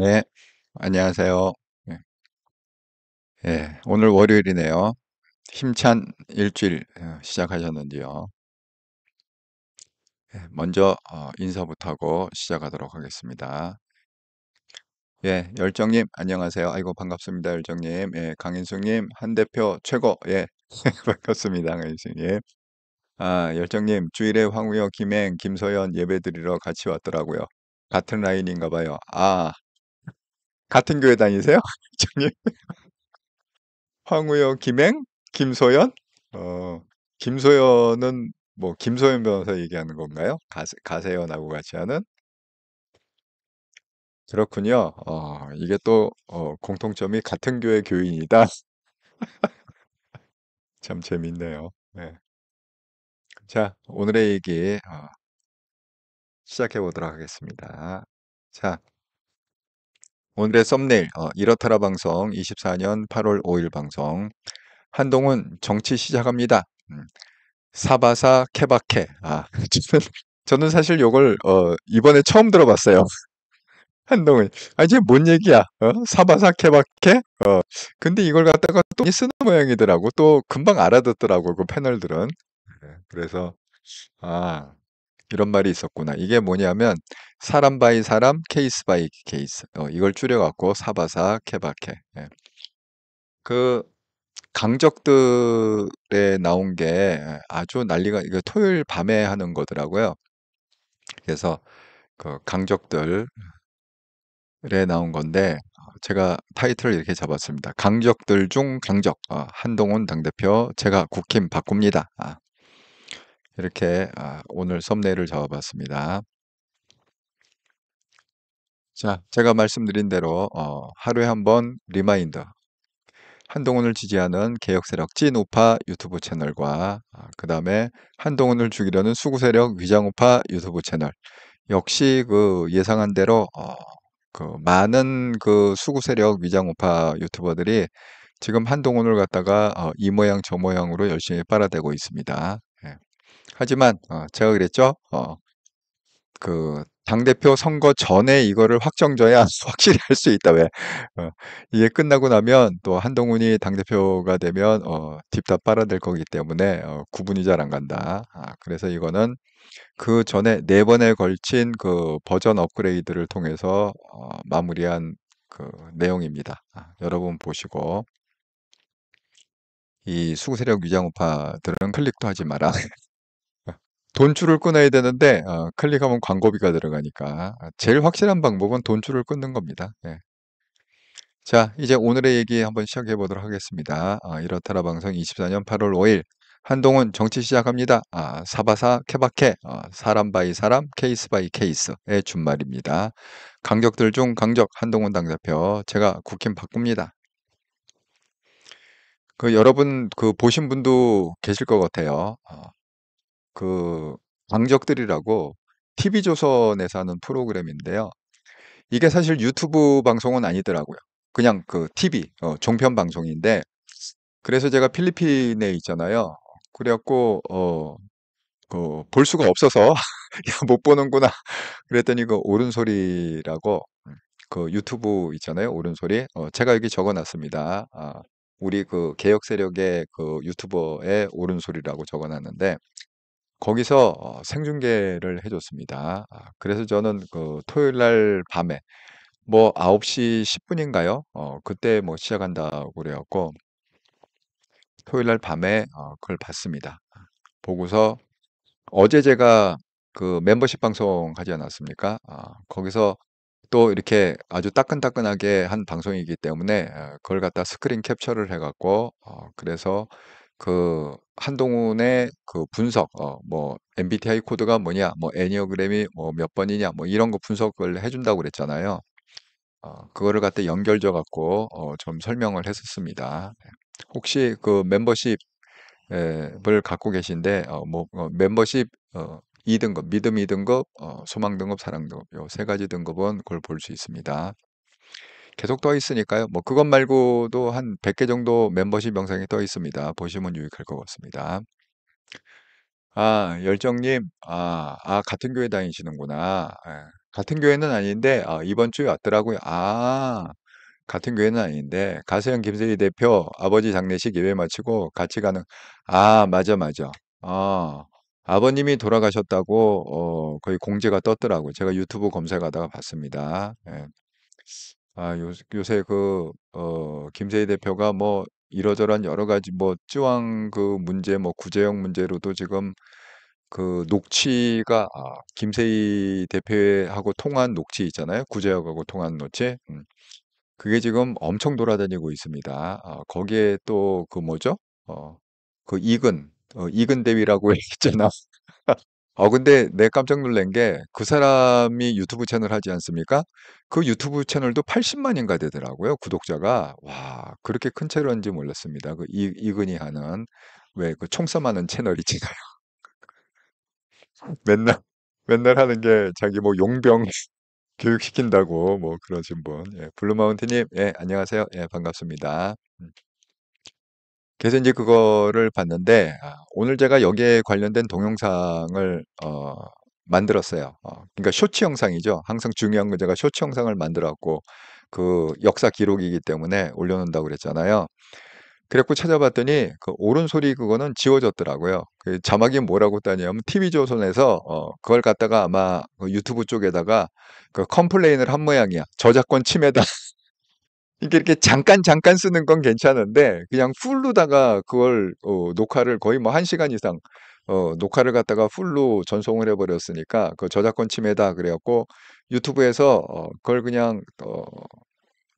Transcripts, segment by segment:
네, 안녕하세요. 예, 오늘 월요일이네요. 힘찬 일주일 시작하셨는지요? 먼저 인사부터 하고 시작하도록 하겠습니다. 열정님, 안녕하세요. 아이고, 반갑습니다, 열정님. 강인숙님, 한 대표 최고. 반갑습니다, 강인숙님. 열정님, 주일에 황우여, 김행, 김소연 예배드리러 같이 왔더라고요. 같은 라인인가 봐요. 같은 교회 다니세요? 열정님? 황우여, 김행, 김소연? 김소연은 뭐 김소연 변호사 얘기하는 건가요? 가세연하고 같이 하는? 그렇군요. 이게 또 공통점이 같은 교회 교인이다. 참 재밌네요. 네. 자, 오늘의 얘기 시작해 보도록 하겠습니다. 자, 오늘의 썸네일 이렇더라 방송 24년 8월 5일 방송 한동훈 정치 시작합니다. 사바사 케바케. 저는 사실 요걸 이번에 처음 들어봤어요. 한동훈. 이게 뭔 얘기야? 사바사 케바케? 근데 이걸 갖다가 또 많이 쓰는 모양이더라고. 또 금방 알아듣더라고, 그 패널들은. 그래서 아, 이런 말이 있었구나. 이게 뭐냐면 사람 바이 사람, 케이스 바이 케이스. 이걸 줄여갖고 사바사 케바케. 그 강적들에 나온 게 아주 난리가 이거 토요일 밤에 하는 거더라고요. 그래서 그 강적들에 나온 건데 제가 타이틀을 이렇게 잡았습니다. 강적들 중 강적 한동훈 당대표 제가 국힘 바꿉니다. 이렇게 오늘 썸네일을 잡아봤습니다. 자, 제가 말씀드린 대로 하루에 한 번 리마인더 한동훈을 지지하는 개혁세력 찐우파 유튜브 채널과 그 다음에 한동훈을 죽이려는 수구세력 위장우파 유튜브 채널 역시 그 예상한 대로 그 많은 그 수구 세력 위장우파 유튜버들이 지금 한동훈을 갖다가 이 모양 저 모양으로 열심히 빨아대고 있습니다. 하지만 제가 그랬죠. 그 당대표 선거 전에 이거를 확정져야 확실히 할 수 있다. 왜? 이게 끝나고 나면 또 한동훈이 당대표가 되면 딥다 빨아댈 거기 때문에 구분이 잘 안 간다. 그래서 이거는 그 전에 네 번에 걸친 그 버전 업그레이드를 통해서 마무리한 그 내용입니다. 여러분 보시고 이 수구세력 위장우파들은 클릭도 하지 마라. 돈줄을 끊어야 되는데 클릭하면 광고비가 들어가니까 제일 확실한 방법은 돈줄을 끊는 겁니다. 자, 이제 오늘의 얘기 한번 시작해 보도록 하겠습니다. 이렇다라 방송 24년 8월 5일 한동훈 정치 시작합니다. 사바사 케바케 사람 바이 사람 케이스 바이 케이스의 준말입니다. 강적들 중 강적 한동훈 당대표 제가 국힘 바꿉니다. 그 여러분 그 보신 분도 계실 것 같아요. 그 강적들이라고 TV조선에서 하는 프로그램인데요. 이게 사실 유튜브 방송은 아니더라고요. 그냥 그 TV 종편 방송인데 그래서 제가 필리핀에 있잖아요. 그래갖고 그 볼 수가 없어서 야, 못 보는구나. 그랬더니 그 옳은 소리라고 그 유튜브 있잖아요. 옳은 소리. 제가 여기 적어놨습니다. 우리 그 개혁 세력의 그 유튜버의 옳은 소리라고 적어놨는데 거기서 생중계를 해줬습니다. 그래서 저는 그 토요일 날 밤에 뭐 9시 10분인가요? 그때 뭐 시작한다고 그래갖고 토요일 날 밤에 그걸 봤습니다. 보고서 어제 제가 그 멤버십 방송 하지 않았습니까? 거기서 또 이렇게 아주 따끈따끈하게 한 방송이기 때문에 그걸 갖다 스크린 캡처를 해갖고 그래서 그 한동훈의 그 분석 뭐 MBTI 코드가 뭐냐 뭐 애니어그램이 뭐 몇 번이냐 뭐 이런 거 분석을 해준다고 그랬잖아요. 그거를 갖다 연결져 갖고 좀 설명을 했었습니다. 혹시 그 멤버십 을 갖고 계신데 멤버십 2등급, 믿음 2등급, 소망 등급, 사랑 등급 요 세 가지 등급은 그걸 볼 수 있습니다. 계속 떠 있으니까요. 뭐 그것 말고도 한 100개 정도 멤버십 영상이 떠 있습니다. 보시면 유익할 것 같습니다. 열정님, 같은 교회 다니시는구나. 같은 교회는 아닌데 이번 주에 왔더라고요. 같은 교회는 아닌데 가세현 김세희 대표 아버지 장례식 예배 마치고 같이 가는. 맞아, 맞아. 아, 아버님이 돌아가셨다고 거의 공지가 떴더라고요. 제가 유튜브 검색하다가 봤습니다. 예. 요새 김세희 대표가 뭐 이러저런 여러 가지 뭐 찌왕 그 문제 뭐 구제역 문제로도 지금 그 녹취가 김세희 대표하고 통한 녹취 있잖아요. 구제역하고 통한 녹취. 그게 지금 엄청 돌아다니고 있습니다. 거기에 또 그 뭐죠? 그 이근 대위라고 했잖아. 근데 내 깜짝 놀란 게 그 사람이 유튜브 채널 하지 않습니까? 그 유튜브 채널도 80만인가 되더라고요, 구독자가. 와, 그렇게 큰 채널인지 몰랐습니다. 이근이 하는, 왜 그 총싸움하는 채널 있잖아요. 맨날, 맨날 하는 게 자기 뭐 용병 교육시킨다고 뭐 그러신 분. 예, 블루마운트님, 예, 안녕하세요. 예, 반갑습니다. 그래서 이제 그거를 봤는데, 오늘 제가 여기에 관련된 동영상을 만들었어요. 그러니까 쇼츠 영상이죠. 항상 중요한 건 제가 쇼츠 영상을 만들었고 그 역사 기록이기 때문에 올려놓는다고 그랬잖아요. 그래갖고 찾아봤더니 그 옳은 소리 그거는 지워졌더라고요. 그 자막이 뭐라고 따냐면 TV조선에서 그걸 갖다가 아마 그 유튜브 쪽에다가 그 컴플레인을 한 모양이야. 저작권 침해다. 이게 이렇게 잠깐 잠깐 쓰는 건 괜찮은데 그냥 풀로다가 그걸 녹화를 거의 뭐 1시간 이상 녹화를 갖다가 풀로 전송을 해버렸으니까 그 저작권 침해다 그래갖고 유튜브에서 그걸 그냥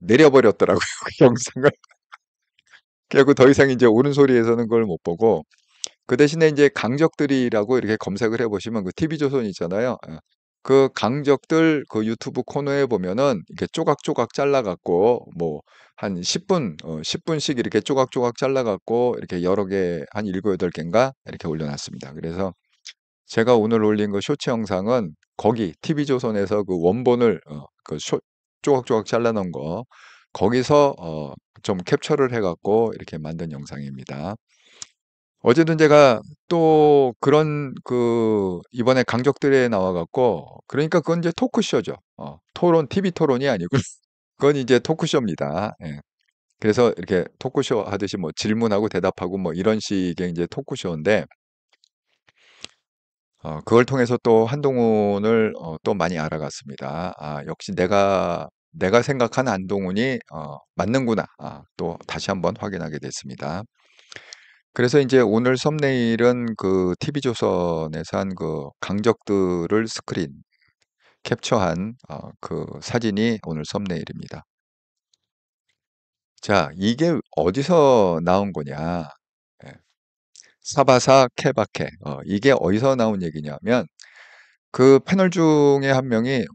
내려버렸더라고요. 그 영상을. 그래갖고 더 이상 이제 옳은 소리에서는 그걸 못 보고 그 대신에 이제 강적들이라고 이렇게 검색을 해보시면 그 TV조선 있잖아요. 그 강적들 그 유튜브 코너에 보면은 이렇게 조각조각 잘라갖고 뭐 한 10분, 10분씩 이렇게 조각조각 잘라갖고 이렇게 여러 개, 한 7, 8개인가 이렇게 올려놨습니다. 그래서 제가 오늘 올린 그 쇼츠 영상은 거기 TV조선에서 그 원본을 조각조각 잘라놓은 거 거기서 좀 캡처를 해갖고 이렇게 만든 영상입니다. 어제는 제가 또 그런 이번에 강적들에 나와갖고, 그러니까 그건 이제 토크쇼죠. TV 토론이 아니고, 그건 이제 토크쇼입니다. 예. 그래서 이렇게 토크쇼 하듯이 뭐 질문하고 대답하고 뭐 이런 식의 이제 토크쇼인데, 그걸 통해서 또 한동훈을 또 많이 알아갔습니다. 역시 내가 생각한 한동훈이 맞는구나. 또 다시 한번 확인하게 됐습니다. 그래서 이제 오늘 썸네일은 그 TV조선에서 한 그 강적들을 스크린 캡처한 그 사진이 오늘 썸네일입니다. 자, 이게 어디서 나온 거냐? 예, 사바사 케바케. 이게 어디서 나온 얘기냐면 그 패널 중에 한 명이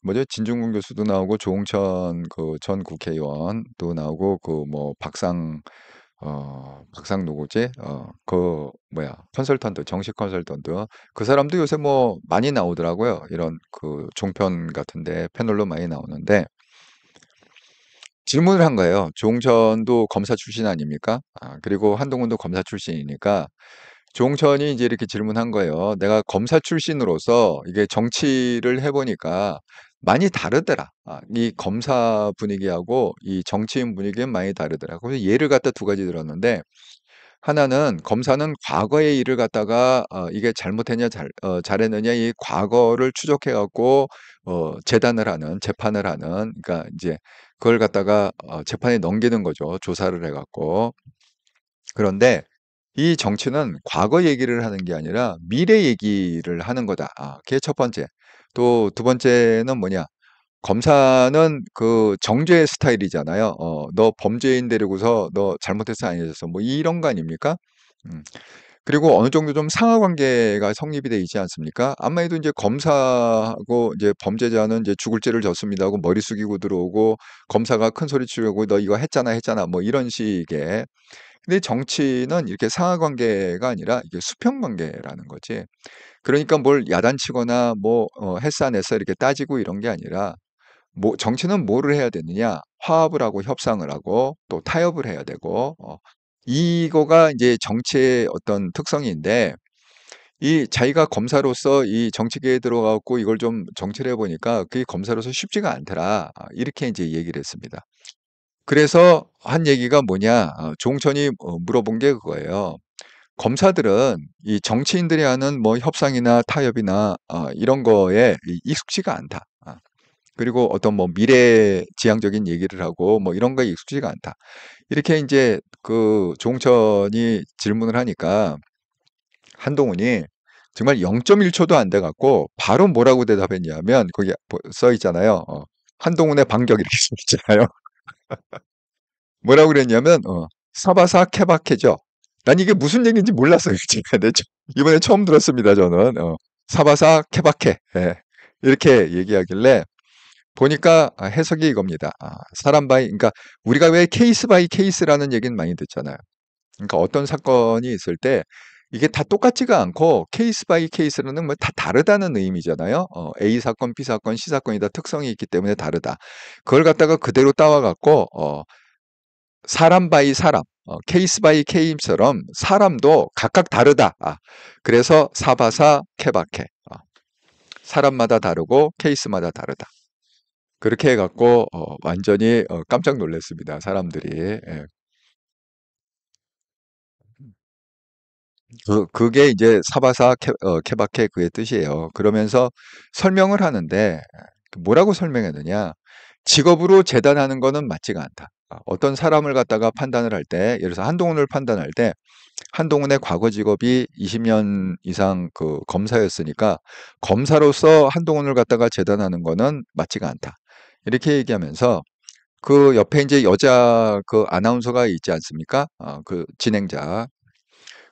뭐죠? 진중권 교수도 나오고 조홍천 그 전 국회의원도 나오고 그 뭐 박상 누구지? 그 뭐야? 컨설턴트, 정식 컨설턴트. 그 사람도 요새 뭐 많이 나오더라고요. 이런 그 종편 같은데 패널로 많이 나오는데 질문을 한 거예요. 조홍천도 검사 출신 아닙니까? 그리고 한동훈도 검사 출신이니까 조홍천이 이제 이렇게 질문한 거예요. 내가 검사 출신으로서 이게 정치를 해보니까 많이 다르더라. 이 검사 분위기하고 이 정치인 분위기는 많이 다르더라. 그래서 예를 갖다 두 가지 들었는데 하나는 검사는 과거의 일을 갖다가 이게 잘못했냐 잘했느냐 이 과거를 추적해 갖고 재단을 하는 재판을 하는 그러니까 이제 그걸 갖다가 재판에 넘기는 거죠. 조사를 해 갖고. 그런데 이 정치는 과거 얘기를 하는 게 아니라 미래 얘기를 하는 거다. 그게 첫 번째. 또 두 번째는 뭐냐? 검사는 그 정죄 스타일이잖아요. 너 범죄인 데리고서 너 잘못했어 아니었어 뭐 이런 거 아닙니까? 음. 그리고 어느 정도 좀 상하 관계가 성립이 돼 있지 않습니까? 아마 해도 이제 검사하고 이제 범죄자는 이제 죽을 죄를 졌습니다 하고 머리 숙이고 들어오고 검사가 큰 소리 치고 너 이거 했잖아 뭐 이런 식의. 근데 정치는 이렇게 상하 관계가 아니라 이게 수평 관계라는 거지. 그러니까 뭘 야단치거나 뭐 했어 안 했어 이렇게 따지고 이런 게 아니라 정치는 뭐를 해야 되느냐? 화합을 하고 협상을 하고 또 타협을 해야 되고 이거가 이제 정치의 어떤 특성인데 이 자기가 검사로서 이 정치계에 들어가고 이걸 좀 정치를 해보니까 그게 검사로서 쉽지가 않더라. 이렇게 이제 얘기를 했습니다. 그래서 한 얘기가 뭐냐, 조홍천이 물어본 게 그거예요. 검사들은 이 정치인들이 하는 뭐 협상이나 타협이나 이런 거에 익숙지가 않다. 그리고 어떤 뭐 미래지향적인 얘기를 하고 뭐 이런 거에 익숙지가 않다. 이렇게 이제 그 조홍천이 질문을 하니까 한동훈이 정말 0.1초도 안 돼 갖고 바로 뭐라고 대답했냐면 거기 써 있잖아요. 한동훈의 반격 이렇게 써 있잖아요. 뭐라고 그랬냐면 사바사 케바케죠. 난 이게 무슨 얘기인지 몰랐어요. 제가 이번에 처음 들었습니다. 저는 사바사 케바케 이렇게 얘기하길래 보니까 해석이 이겁니다. 사람 바이 그러니까 우리가 왜 케이스 바이 케이스라는 얘기는 많이 듣잖아요. 그러니까 어떤 사건이 있을 때 이게 다 똑같지가 않고 케이스 바이 케이스라는 뭐 다 다르다는 의미잖아요. A 사건, B 사건, C 사건이 다 특성이 있기 때문에 다르다. 그걸 갖다가 그대로 따와 갖고 사람 바이 사람, 케이스 바이 케이스처럼 사람도 각각 다르다. 그래서 사바사 케바케. 사람마다 다르고 케이스마다 다르다. 그렇게 해갖고 완전히 깜짝 놀랐습니다. 사람들이. 예. 그게 이제 사바사 케바케 그의 뜻이에요. 그러면서 설명을 하는데 뭐라고 설명했느냐? 직업으로 재단하는 거는 맞지가 않다. 어떤 사람을 갖다가 판단을 할 때, 예를 들어서 한동훈을 판단할 때 한동훈의 과거 직업이 20년 이상 그 검사였으니까 검사로서 한동훈을 갖다가 재단하는 거는 맞지가 않다. 이렇게 얘기하면서 그 옆에 이제 여자 그 아나운서가 있지 않습니까? 그 진행자.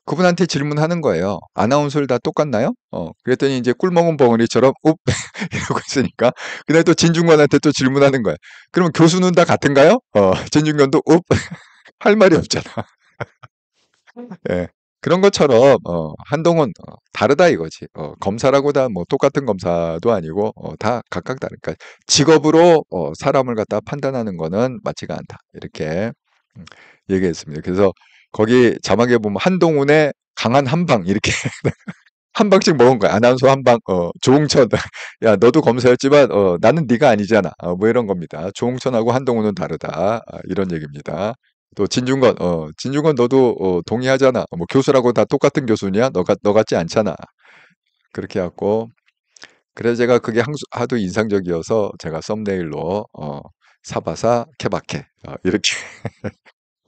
그분한테 질문하는 거예요. 아나운서를 다 똑같나요? 그랬더니 이제 꿀먹은 벙어리처럼 อุ๊ 이러고 있으니까 그다음에 또 진중권한테 또 질문하는 거예요. 그러면 교수는 다 같은가요? 진중권도 อุ๊ 할 말이 없잖아. 예. 그런 것처럼 한동훈 다르다 이거지. 검사라고 다 뭐 똑같은 검사도 아니고 다 각각 다르니까 직업으로 사람을 갖다 판단하는 거는 맞지가 않다. 이렇게 음, 얘기했습니다. 그래서 거기 자막에 보면 한동훈의 강한 한방 이렇게 한 방씩 먹은 거야. 아나운서 한 방, 조홍천. 야, 너도 검사였지만, 나는 네가 아니잖아. 뭐 이런 겁니다. 조홍천하고 한동훈은 다르다. 이런 얘기입니다. 또 진중권 너도 동의하잖아. 뭐 교수라고 다 똑같은 교수냐? 너 같지 않잖아. 그렇게 해갖고, 그래서 제가 그게 하도 인상적이어서 제가 썸네일로, 사바사 케바케. 이렇게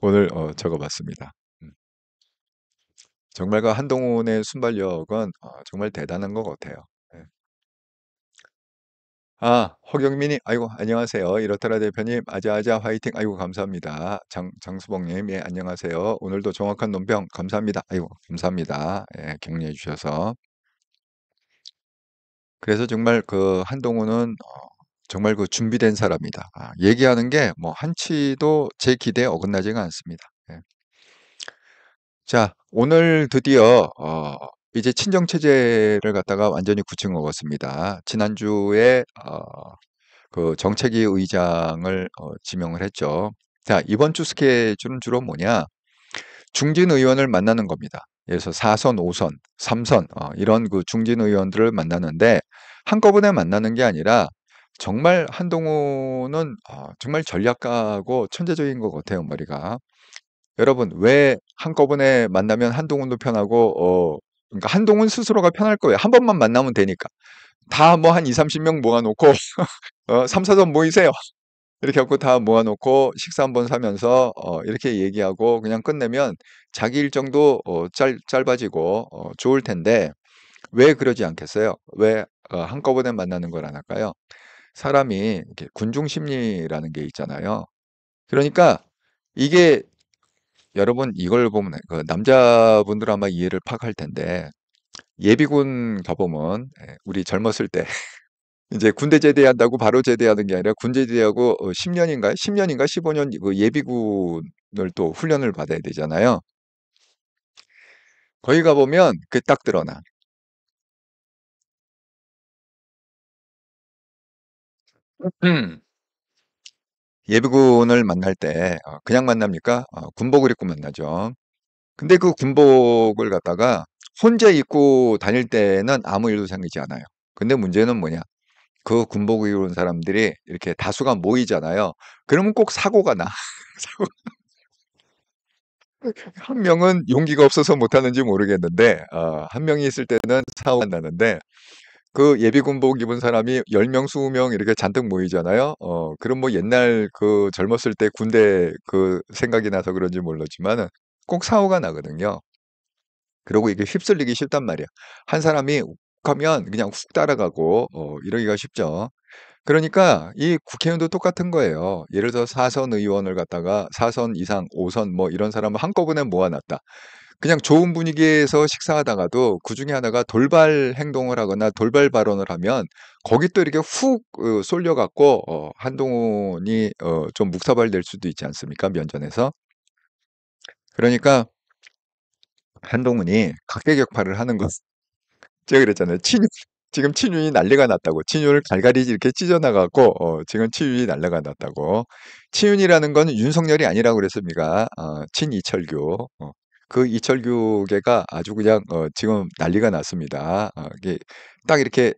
오늘 적어봤습니다. 음. 정말 그 한동훈의 순발력은 정말 대단한 것 같아요. 예. 허경민이, 아이고, 안녕하세요. 이렇더라 대표님, 아자아자 화이팅. 아이고, 감사합니다. 장수봉님, 예, 안녕하세요. 오늘도 정확한 논평, 감사합니다. 아이고, 감사합니다. 예, 격려해 주셔서. 그래서 정말 그 한동훈은 정말 그 준비된 사람이다. 얘기하는 게 뭐 한치도 제 기대에 어긋나지가 않습니다. 예. 자, 오늘 드디어 이제 친정 체제를 갖다가 완전히 굳힌 것 같습니다. 지난주에 그 정책위 의장을 지명을 했죠. 자, 이번 주 스케줄은 주로 뭐냐? 중진 의원을 만나는 겁니다. 예를 들어서 4선, 5선, 3선 이런 그 중진 의원들을 만나는데 한꺼번에 만나는 게 아니라 정말 한동훈은 정말 전략가고 천재적인 것 같아요, 머리가. 여러분, 왜 한꺼번에 만나면 한동훈도 편하고, 그러니까 한동훈 스스로가 편할 거예요. 한 번만 만나면 되니까. 다 뭐 한 2, 30명 모아놓고, 3, 4선 모이세요. 이렇게 하고 다 모아놓고 식사 한번 사면서, 이렇게 얘기하고 그냥 끝내면 자기 일정도 짧아지고, 좋을 텐데, 왜 그러지 않겠어요? 왜, 한꺼번에 만나는 걸 안 할까요? 사람이 이렇게 군중 심리라는 게 있잖아요. 그러니까 이게 여러분 이걸 보면 그 남자분들 아마 이해를 파악할 텐데 예비군 가보면 우리 젊었을 때 이제 군대 제대한다고 바로 제대하는 게 아니라 군대 제대하고 10년인가 15년 그 예비군을 또 훈련을 받아야 되잖아요. 거기 가보면 그 딱 드러나. 음. 예비군을 만날 때 그냥 만납니까? 군복을 입고 만나죠. 근데 그 군복을 갖다가 혼자 입고 다닐 때는 아무 일도 생기지 않아요. 근데 문제는 뭐냐? 그 군복을 입은 사람들이 이렇게 다수가 모이잖아요. 그러면 꼭 사고가 나. 사고- 한 명은 용기가 없어서 못하는지 모르겠는데, 한 명이 있을 때는 사고가 나는데, 그 예비군복 입은 사람이 10명, 20명 이렇게 잔뜩 모이잖아요. 그럼 뭐 옛날 그 젊었을 때 군대 그 생각이 나서 그런지 모르지만은 꼭 사고가 나거든요. 그러고 이게 휩쓸리기 쉽단 말이야. 한 사람이 욱 하면 그냥 훅 따라가고, 이러기가 쉽죠. 그러니까 이 국회의원도 똑같은 거예요. 예를 들어 4선 의원을 갖다가 4선 이상, 5선 뭐 이런 사람을 한꺼번에 모아놨다. 그냥 좋은 분위기에서 식사하다가도 그중에 하나가 돌발 행동을 하거나 돌발 발언을 하면 거기 또 이렇게 훅 쏠려갖고 한동훈이 좀 묵사발될 수도 있지 않습니까? 면전에서. 그러니까 한동훈이 각계격파를 하는 것. 제가 그랬잖아요. 지금 친윤이 난리가 났다고. 친윤을 갈갈이 이렇게 찢어나가고, 지금 친윤이 난리가 났다고. 친윤이라는 건 윤석열이 아니라고 그랬습니다. 친이철규. 그 이철규계가 아주 그냥, 지금 난리가 났습니다. 이게 딱 이렇게,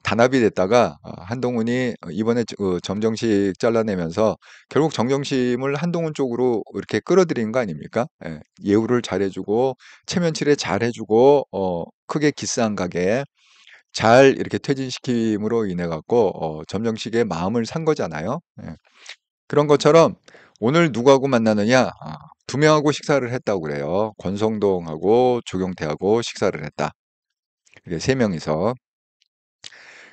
단합이 됐다가, 한동훈이 이번에 점정식 잘라내면서 결국 정정심을 한동훈 쪽으로 이렇게 끌어들인 거 아닙니까? 예, 예우를 잘해주고, 체면치레 잘해주고, 크게 기스 안 가게 잘 이렇게 퇴진시킴으로 인해 갖고 점정식의 마음을 산 거잖아요. 예. 그런 것처럼 오늘 누구하고 만나느냐? 두 명하고 식사를 했다고 그래요. 권성동하고 조경태하고 식사를 했다. 이게 세 명이서.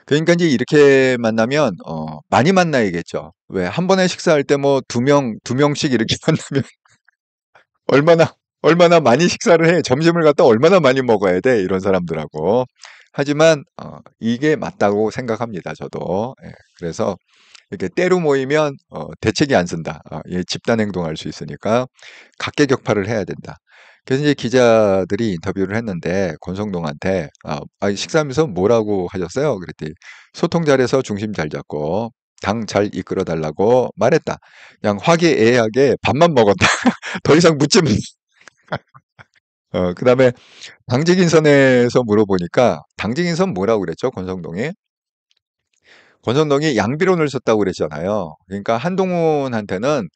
그러니까 이제 이렇게 만나면 많이 만나야겠죠. 왜 한 번에 식사할 때 뭐 두 명씩 이렇게 만나면 얼마나 많이 식사를 해. 점심을 갖다 얼마나 많이 먹어야 돼. 이런 사람들하고. 하지만 이게 맞다고 생각합니다. 저도. 예, 그래서 이렇게 때로 모이면 대책이 안 쓴다. 예, 집단 행동할 수 있으니까 각계격파를 해야 된다. 그래서 이제 기자들이 인터뷰를 했는데 권성동한테 식사하면서 뭐라고 하셨어요? 그랬더니 소통 잘해서 중심 잘 잡고 당 잘 이끌어 달라고 말했다. 그냥 화기애애하게 밥만 먹었다. 더 이상 묻지 마. 그다음에 당직 인선에서 물어보니까 당직 인선 뭐라고 그랬죠? 권성동이? 권성동이 양비론을 썼다고 그랬잖아요. 그러니까 한동훈한테는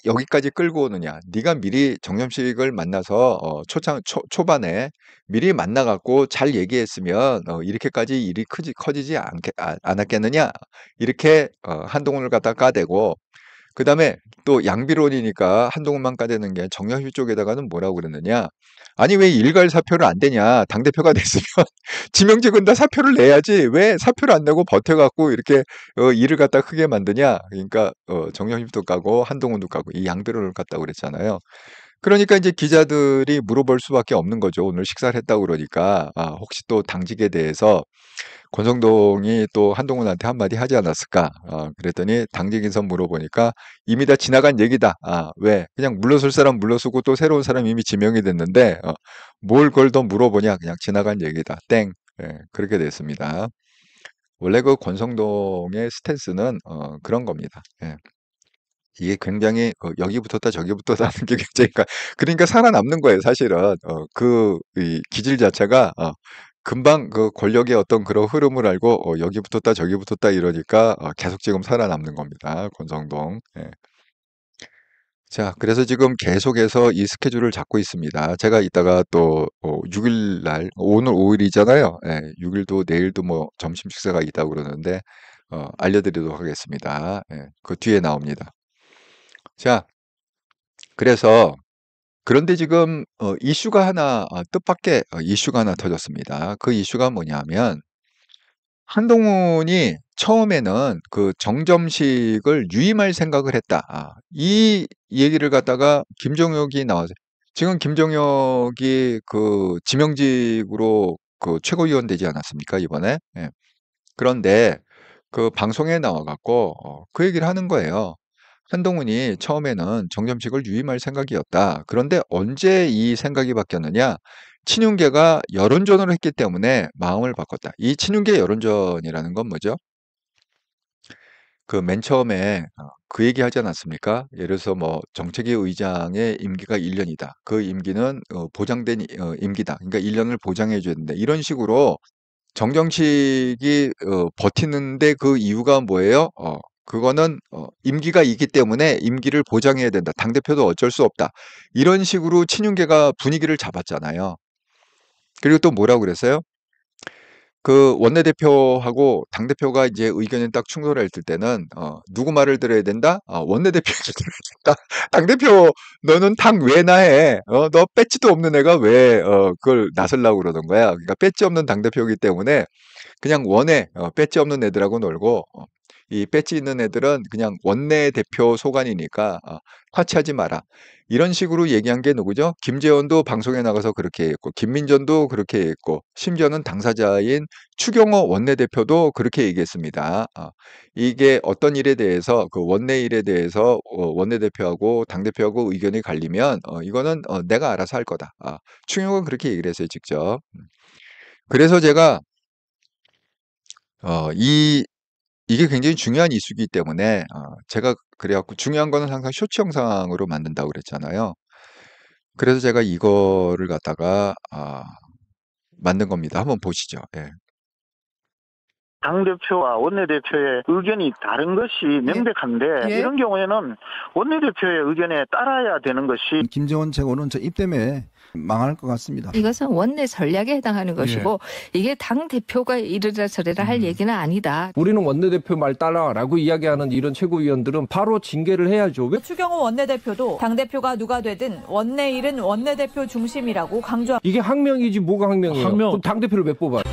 여기까지 끌고 오느냐. 네가 미리 정점식을 만나서 초반에 미리 만나갖고 잘 얘기했으면 이렇게까지 일이 커지지 않았겠느냐. 이렇게 한동훈을 갖다 까대고 그다음에 또 양비론이니까 한동훈만 까대는 게 정영실 쪽에다가는 뭐라고 그랬느냐. 아니 왜 일괄 사표를 안 되냐. 당대표가 됐으면 지명직은 다 사표를 내야지 왜 사표를 안 내고 버텨갖고 이렇게 일을 갖다 크게 만드냐. 그러니까 정영실도 까고 한동훈도 까고 이 양비론을 깠다고 그랬잖아요. 그러니까 이제 기자들이 물어볼 수밖에 없는 거죠. 오늘 식사를 했다고 그러니까 혹시 또 당직에 대해서 권성동이 또 한동훈한테 한마디 하지 않았을까? 그랬더니 당직 인선 물어보니까 이미 다 지나간 얘기다. 왜? 그냥 물러설 사람 물러서고 또 새로운 사람 이미 지명이 됐는데 뭘 그걸 더 물어보냐? 그냥 지나간 얘기다. 땡. 예, 그렇게 됐습니다. 원래 그 권성동의 스탠스는 그런 겁니다. 예. 이게 굉장히 여기 붙었다 저기 붙었다 하는 게 굉장히 그러니까 살아남는 거예요 사실은 이 기질 자체가 금방 그 권력의 어떤 그런 흐름을 알고 여기 붙었다 저기 붙었다 이러니까 계속 지금 살아남는 겁니다 권성동. 예. 자, 그래서 지금 계속해서 이 스케줄을 잡고 있습니다. 제가 이따가 또 6일 날 오늘 5일이잖아요. 예, 6일도 내일도 뭐 점심 식사가 있다고 그러는데 알려드리도록 하겠습니다. 예, 그 뒤에 나옵니다. 자, 그래서 그런데 지금 이슈가 하나 뜻밖의 이슈가 하나 터졌습니다. 그 이슈가 뭐냐면 한동훈이 처음에는 그 정점식을 유임할 생각을 했다. 이 얘기를 갖다가 김종혁이 나와서 지금 김종혁이 그 지명직으로 그 최고위원 되지 않았습니까, 이번에? 예. 그런데 그 방송에 나와 갖고 그 얘기를 하는 거예요. 한동훈이 처음에는 정점식을 유임할 생각이었다. 그런데 언제 이 생각이 바뀌었느냐? 친윤계가 여론전을 했기 때문에 마음을 바꿨다. 이 친윤계 여론전이라는 건 뭐죠? 그 맨 처음에 그 얘기하지 않았습니까? 예를 들어서 뭐 정책위 의장의 임기가 1년이다. 그 임기는 보장된 임기다. 그러니까 1년을 보장해 줘야 된다. 이런 식으로 정정식이 버티는데 그 이유가 뭐예요? 그거는 임기가 있기 때문에 임기를 보장해야 된다. 당대표도 어쩔 수 없다. 이런 식으로 친윤계가 분위기를 잡았잖아요. 그리고 또 뭐라고 그랬어요? 그 원내대표하고 당대표가 이제 의견이 딱 충돌할 때는 누구 말을 들어야 된다? 원내대표 얘기를 들어야 된다. 당대표 너는 당 왜 나해? 너 배지도 없는 애가 왜 그걸 나서려고 그러는 거야? 그러니까 배지 없는 당대표이기 때문에 그냥 원에 배지 없는 애들하고 놀고 이 배지 있는 애들은 그냥 원내대표 소관이니까 화치하지 마라. 이런 식으로 얘기한 게 누구죠? 김재원도 방송에 나가서 그렇게 했고 김민전도 그렇게 했고 심지어는 당사자인 추경호 원내대표도 그렇게 얘기했습니다. 이게 어떤 일에 대해서 그 원내 일에 대해서 원내대표하고 당대표하고 의견이 갈리면 이거는 내가 알아서 할 거다. 추경호가 그렇게 얘기를 했어요, 직접. 그래서 제가 어, 이 이게 굉장히 중요한 이슈이기 때문에 제가 그래갖고 중요한 거는 항상 쇼츠 영상으로 만든다고 그랬잖아요. 그래서 제가 이거를 갖다가 만든 겁니다. 한번 보시죠. 예. 당대표와 원내대표의 의견이 다른 것이 명백한데 예. 이런 경우에는 원내대표의 의견에 따라야 되는 것이 김재원 최고는 저 입 때문에 망할 것 같습니다. 이것은 원내 전략에 해당하는 것이고 이게 당 대표가 이르라 저래라 할 얘기는 아니다. 우리는 원내대표 말 따라라고 이야기하는 이런 최고위원들은 바로 징계를 해야죠. 왜? 추경호 원내대표도 당대표가 누가 되든 원내 일은 원내대표 중심이라고 강조합니다. 이게 항명이지 뭐가 항명이에요? 항명. 그럼 당대표를 왜 뽑아요?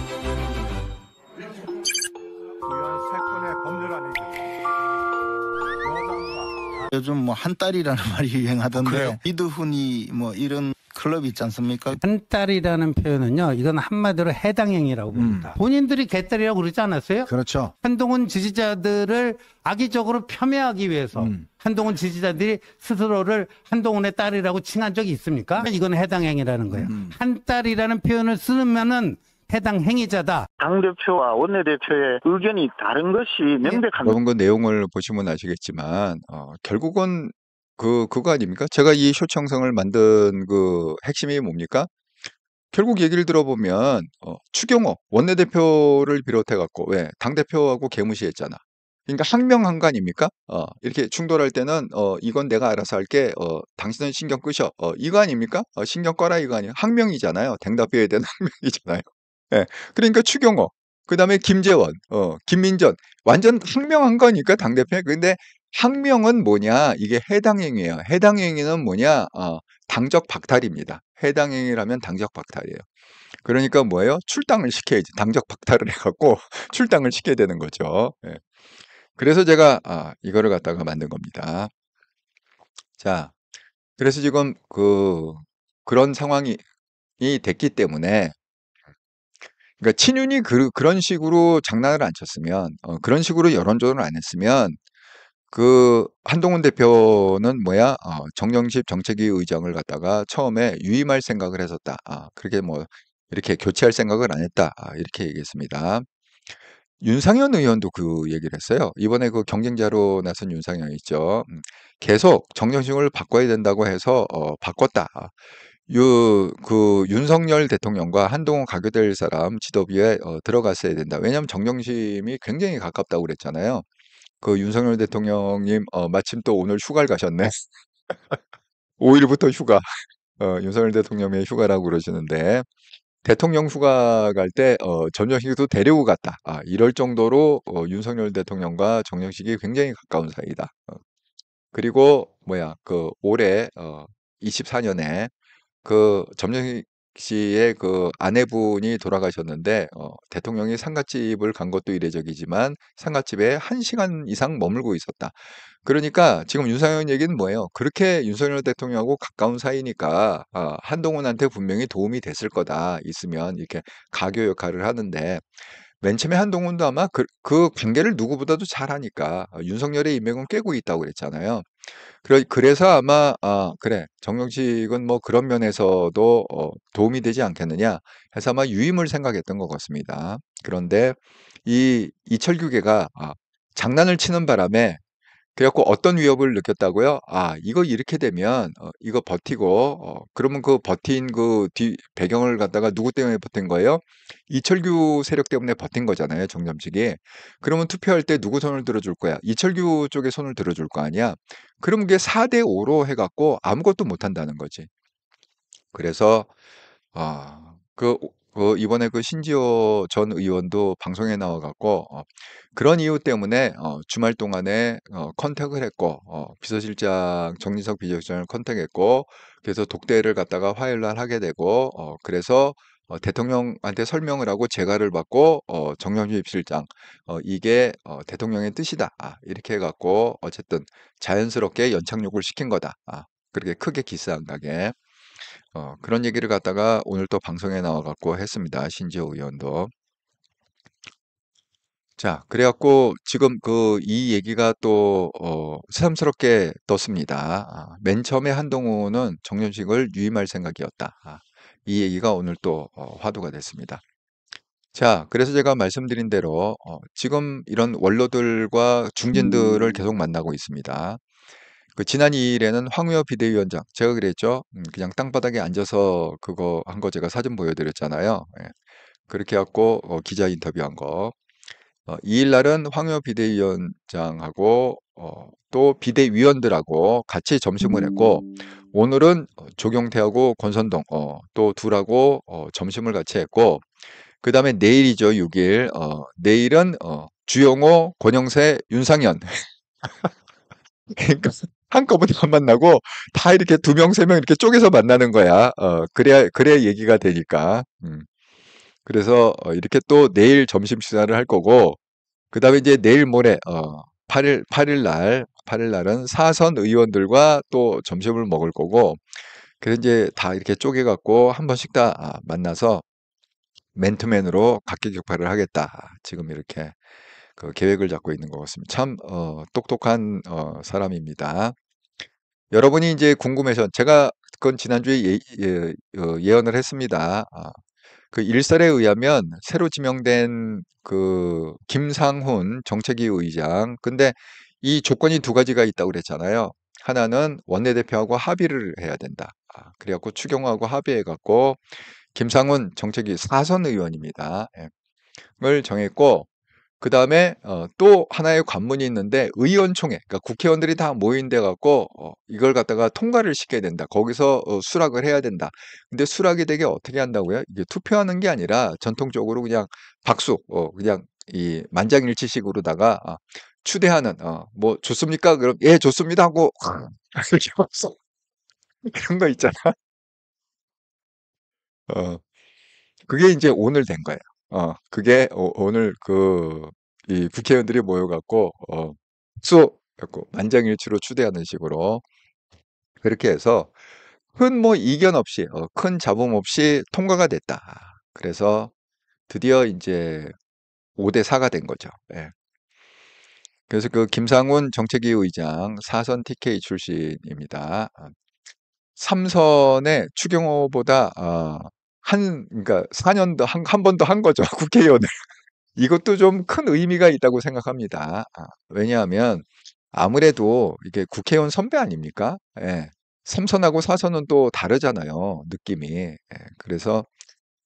요즘 뭐 한 달이라는 말이 유행하던데 이드훈이 뭐 이런 클럽이 있지 않습니까? 한 달이라는 표현은요, 이건 한마디로 해당행위라고 봅니다. 본인들이 개딸이라고 그러지 않았어요? 그렇죠. 한동훈 지지자들을 악의적으로 폄훼하기 위해서 한동훈 지지자들이 스스로를 한동훈의 딸이라고 칭한 적이 있습니까? 이건 해당행위라는 거예요. 한 딸이라는 표현을 쓰면은 해당 행위자다. 당대표와 원내대표의 의견이 다른 것이 명백합니다. 여러분 그 내용을 보시면 아시겠지만 결국은 그거 아닙니까? 제가 이 쇼츠 영상을 만든 그 핵심이 뭡니까? 결국 얘기를 들어보면 추경호 원내대표를 비롯해 갖고 왜 당대표하고 개무시했잖아. 그러니까 항명한 거 아닙니까? 이렇게 충돌할 때는 이건 내가 알아서 할게. 당신은 신경 끄셔. 이거 아닙니까? 신경 꺼라 이거 아니에요. 항명이잖아요. 대답해야 되는 항명이잖아요. 예. 그러니까 추경호, 그다음에 김재원, 김민전 완전 항명한 거니까 당대표. 근데 항명은 뭐냐? 이게 해당 행위예요. 해당 행위는 뭐냐? 당적 박탈입니다. 해당 행위라면 당적 박탈이에요. 그러니까 뭐예요? 출당을 시켜야지. 당적 박탈을 해갖고 출당을 시켜야 되는 거죠. 예. 그래서 제가 이거를 갖다가 만든 겁니다. 자, 그래서 지금 그런 상황이 됐기 때문에 그러니까 친윤이 그런 식으로 장난을 안 쳤으면 그런 식으로 여론조정을 안 했으면 그 한동훈 대표는 뭐야 정영십 정책위 의장을 갖다가 처음에 유임할 생각을 했었다. 그렇게 뭐 이렇게 교체할 생각을 안 했다. 이렇게 얘기했습니다. 윤상현 의원도 그 얘기를 했어요. 이번에 그 경쟁자로 나선 윤상현 있죠. 계속 정정식을 바꿔야 된다고 해서 바꿨다. 그 윤석열 대통령과 한동훈 가교될 사람 지도부에 들어갔어야 된다. 왜냐하면 정경심이 굉장히 가깝다고 그랬잖아요. 그 윤석열 대통령님 마침 또 오늘 휴가를 가셨네. 5일부터 휴가. 윤석열 대통령의 휴가라고 그러시는데 대통령 휴가 갈 때 정경식도 데리고 갔다. 이럴 정도로 윤석열 대통령과 정경식이 굉장히 가까운 사이다. 그리고 그 올해 24년에 그 점령식 씨의 그 아내분이 돌아가셨는데 대통령이 상갓집을 간 것도 이례적이지만 상갓집에 1시간 이상 머물고 있었다. 그러니까 지금 윤상현 얘기는 뭐예요? 그렇게 윤석열 대통령하고 가까운 사이니까 한동훈한테 분명히 도움이 됐을 거다. 있으면 이렇게 가교 역할을 하는데 맨 처음에 한동훈도 아마 그 관계를 누구보다도 잘 하니까 윤석열의 인맥은 꿰고 있다고 그랬잖아요. 그래서 아마 그래 정경식은 뭐 그런 면에서도 도움이 되지 않겠느냐 해서 아마 유임을 생각했던 것 같습니다. 그런데 이 이철규계가 장난을 치는 바람에 그래갖고 어떤 위협을 느꼈다고요? 아, 이거 이렇게 되면 이거 버티고 그러면 그 버틴 그 뒤 배경을 갖다가 누구 때문에 버틴 거예요? 이철규 세력 때문에 버틴 거잖아요, 정점식이. 그러면 투표할 때 누구 손을 들어줄 거야? 이철규 쪽에 손을 들어줄 거 아니야? 그러면 그게 4대 5로 해갖고 아무것도 못 한다는 거지. 그래서 이번에 그 신지호 전 의원도 방송에 나와갖고 그런 이유 때문에 주말 동안에 컨택을 했고 비서실장 정진석 비서실장을 컨택했고 그래서 독대를 갖다가 화요일 날 하게 되고 그래서 대통령한테 설명을 하고 재가를 받고 정영진 실장 이게 대통령의 뜻이다. 이렇게 해갖고 어쨌든 자연스럽게 연착륙을 시킨 거다. 그렇게 크게 기스 안 가게. 그런 얘기를 갖다가 오늘 또 방송에 나와갖고 했습니다. 신지호 의원도. 자, 그래갖고 지금 이 얘기가 또 새삼스럽게 떴습니다. 맨 처음에 한동훈은 정점식을 유임할 생각이었다. 이 얘기가 오늘 또 화두가 됐습니다. 자, 그래서 제가 말씀드린 대로 지금 이런 원로들과 중진들을 계속 만나고 있습니다. 그 지난 2일에는 황우여 비대위원장, 제가 그랬죠. 그냥 땅바닥에 앉아서 그거 한 거 제가 사진 보여드렸잖아요. 예. 그렇게 해갖고 기자 인터뷰한 거. 2일 날은 황우여 비대위원장하고 또 비대위원들하고 같이 점심을 했고 오늘은 조경태하고 권선동 또 둘하고 점심을 같이 했고 그 다음에 내일이죠. 6일. 내일은 주영호, 권영세, 윤상현. 그러니까 한꺼번에 안 만나고 다 이렇게 2명, 3명 이렇게 쪼개서 만나는 거야. 그래야 얘기가 되니까. 그래서 이렇게 또 내일 점심 식사를 할 거고, 그 다음에 이제 내일 모레 8일 날은 사선 의원들과 또 점심을 먹을 거고, 그래서 이제 다 이렇게 쪼개갖고 한 번씩 다 만나서 맨투맨으로 각계격파를 하겠다. 지금 이렇게 그 계획을 잡고 있는 것 같습니다. 참 똑똑한 사람입니다. 여러분이 이제 궁금해서 제가 그건 지난주에 예언을 했습니다. 그 일설에 의하면 새로 지명된 그 김상훈 정책위 의장, 근데 이 조건이 2가지가 있다고 그랬잖아요. 하나는 원내대표하고 합의를 해야 된다. 그래갖고 추경호하고 합의해갖고 김상훈 정책위 사선 의원입니다. 을 정했고 그 다음에 또 하나의 관문이 있는데 의원총회, 그러니까 국회의원들이 다 모인데 갖고 이걸 갖다가 통과를 시켜야 된다. 거기서 수락을 해야 된다. 근데 수락이 되게 어떻게 한다고요? 이게 투표하는 게 아니라 전통적으로 그냥 박수, 그냥 이 만장일치식으로다가 추대하는 뭐 좋습니까? 그럼 예 좋습니다 하고 이렇게 박수 그런 거 있잖아. 어, 그게 이제 오늘 된 거예요. 그게 오늘 이 국회의원들이 모여갖고, 수! 갖고 만장일치로 추대하는 식으로, 그렇게 해서, 큰 뭐 이견 없이, 큰 잡음 없이 통과가 됐다. 그래서 드디어 이제 5대4가 된 거죠. 예. 그래서 그 김상훈 정책위 의장, 4선 TK 출신입니다. 3선의 추경호보다, 그러니까 4년도 한 번 더 한 거죠. 국회의원을. 이것도 좀 큰 의미가 있다고 생각합니다. 왜냐하면 아무래도 이게 국회의원 선배 아닙니까? 예. 3선하고 4선은 또 다르잖아요. 느낌이. 예. 그래서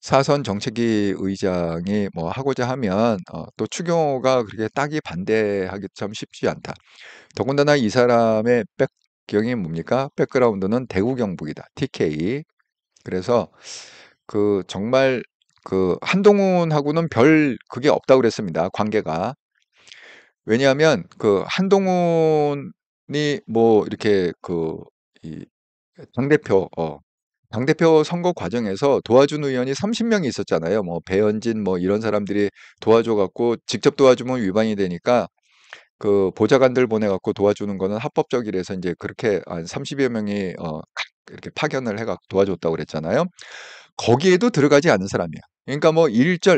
4선 정책위 의장이 뭐 하고자 하면 또 추경호가 그렇게 딱이 반대하기 참 쉽지 않다. 더군다나 이 사람의 배경이 뭡니까? 백그라운드는 대구 경북이다. TK. 그래서 정말 한동훈하고는 별 그게 없다고 그랬습니다. 관계가. 왜냐하면 한동훈이 뭐 이렇게 이 당대표 선거 과정에서 도와준 의원이 30명이 있었잖아요. 뭐 배현진 뭐 이런 사람들이 도와줘갖고 직접 도와주면 위반이 되니까 보좌관들 보내갖고 도와주는 거는 합법적이라서 이제 그렇게 한 30여 명이 이렇게 파견을 해갖고 도와줬다고 그랬잖아요. 거기에도 들어가지 않은 사람이야. 그러니까 뭐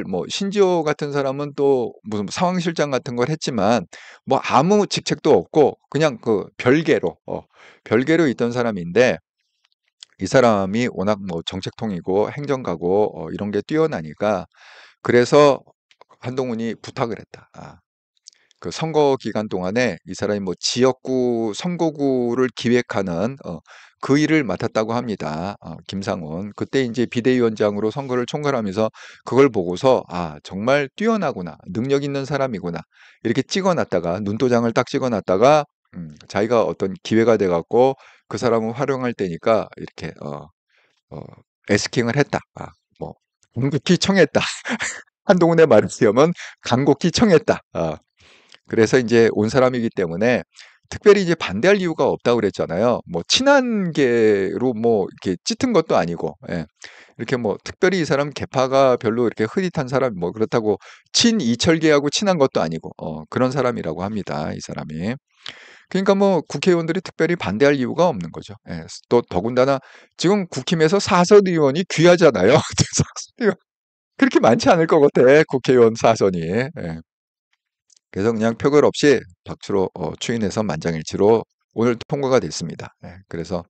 뭐 신지호 같은 사람은 또 무슨 상황실장 같은 걸 했지만 뭐 아무 직책도 없고 그냥 별개로 있던 사람인데 이 사람이 워낙 뭐 정책통이고 행정가고 이런 게 뛰어나니까 그래서 한동훈이 부탁을 했다. 그 선거 기간 동안에 이 사람이 뭐 지역구 선거구를 기획하는 그 일을 맡았다고 합니다. 김상훈. 그때 이제 비대위원장으로 선거를 총괄하면서 그걸 보고서 아, 정말 뛰어나구나. 능력 있는 사람이구나. 이렇게 찍어놨다가 눈도장을 딱 찍어놨다가 자기가 어떤 기회가 돼 갖고 그 사람을 활용할 때니까 이렇게 에스킹을 했다. 뭐 궁극히 청했다. 한동훈의 말을 쓰면 간곡히 청했다. 그래서 이제 온 사람이기 때문에 특별히 이제 반대할 이유가 없다고 그랬잖아요. 뭐 친한계로 뭐 이렇게 짙은 것도 아니고, 예. 이렇게 뭐 특별히 이 사람 계파가 별로 이렇게 흐릿한 사람, 뭐 그렇다고 친이철계하고 친한 것도 아니고, 그런 사람이라고 합니다. 이 사람이. 그러니까 뭐 국회의원들이 특별히 반대할 이유가 없는 거죠. 예. 또 더군다나 지금 국힘에서 사선 의원이 귀하잖아요. 그렇게 많지 않을 것 같아. 국회의원 사선이. 예. 그래서 그냥 표결 없이 박수로 추인해서 만장일치로 오늘 통과가 됐습니다. 예. 그래서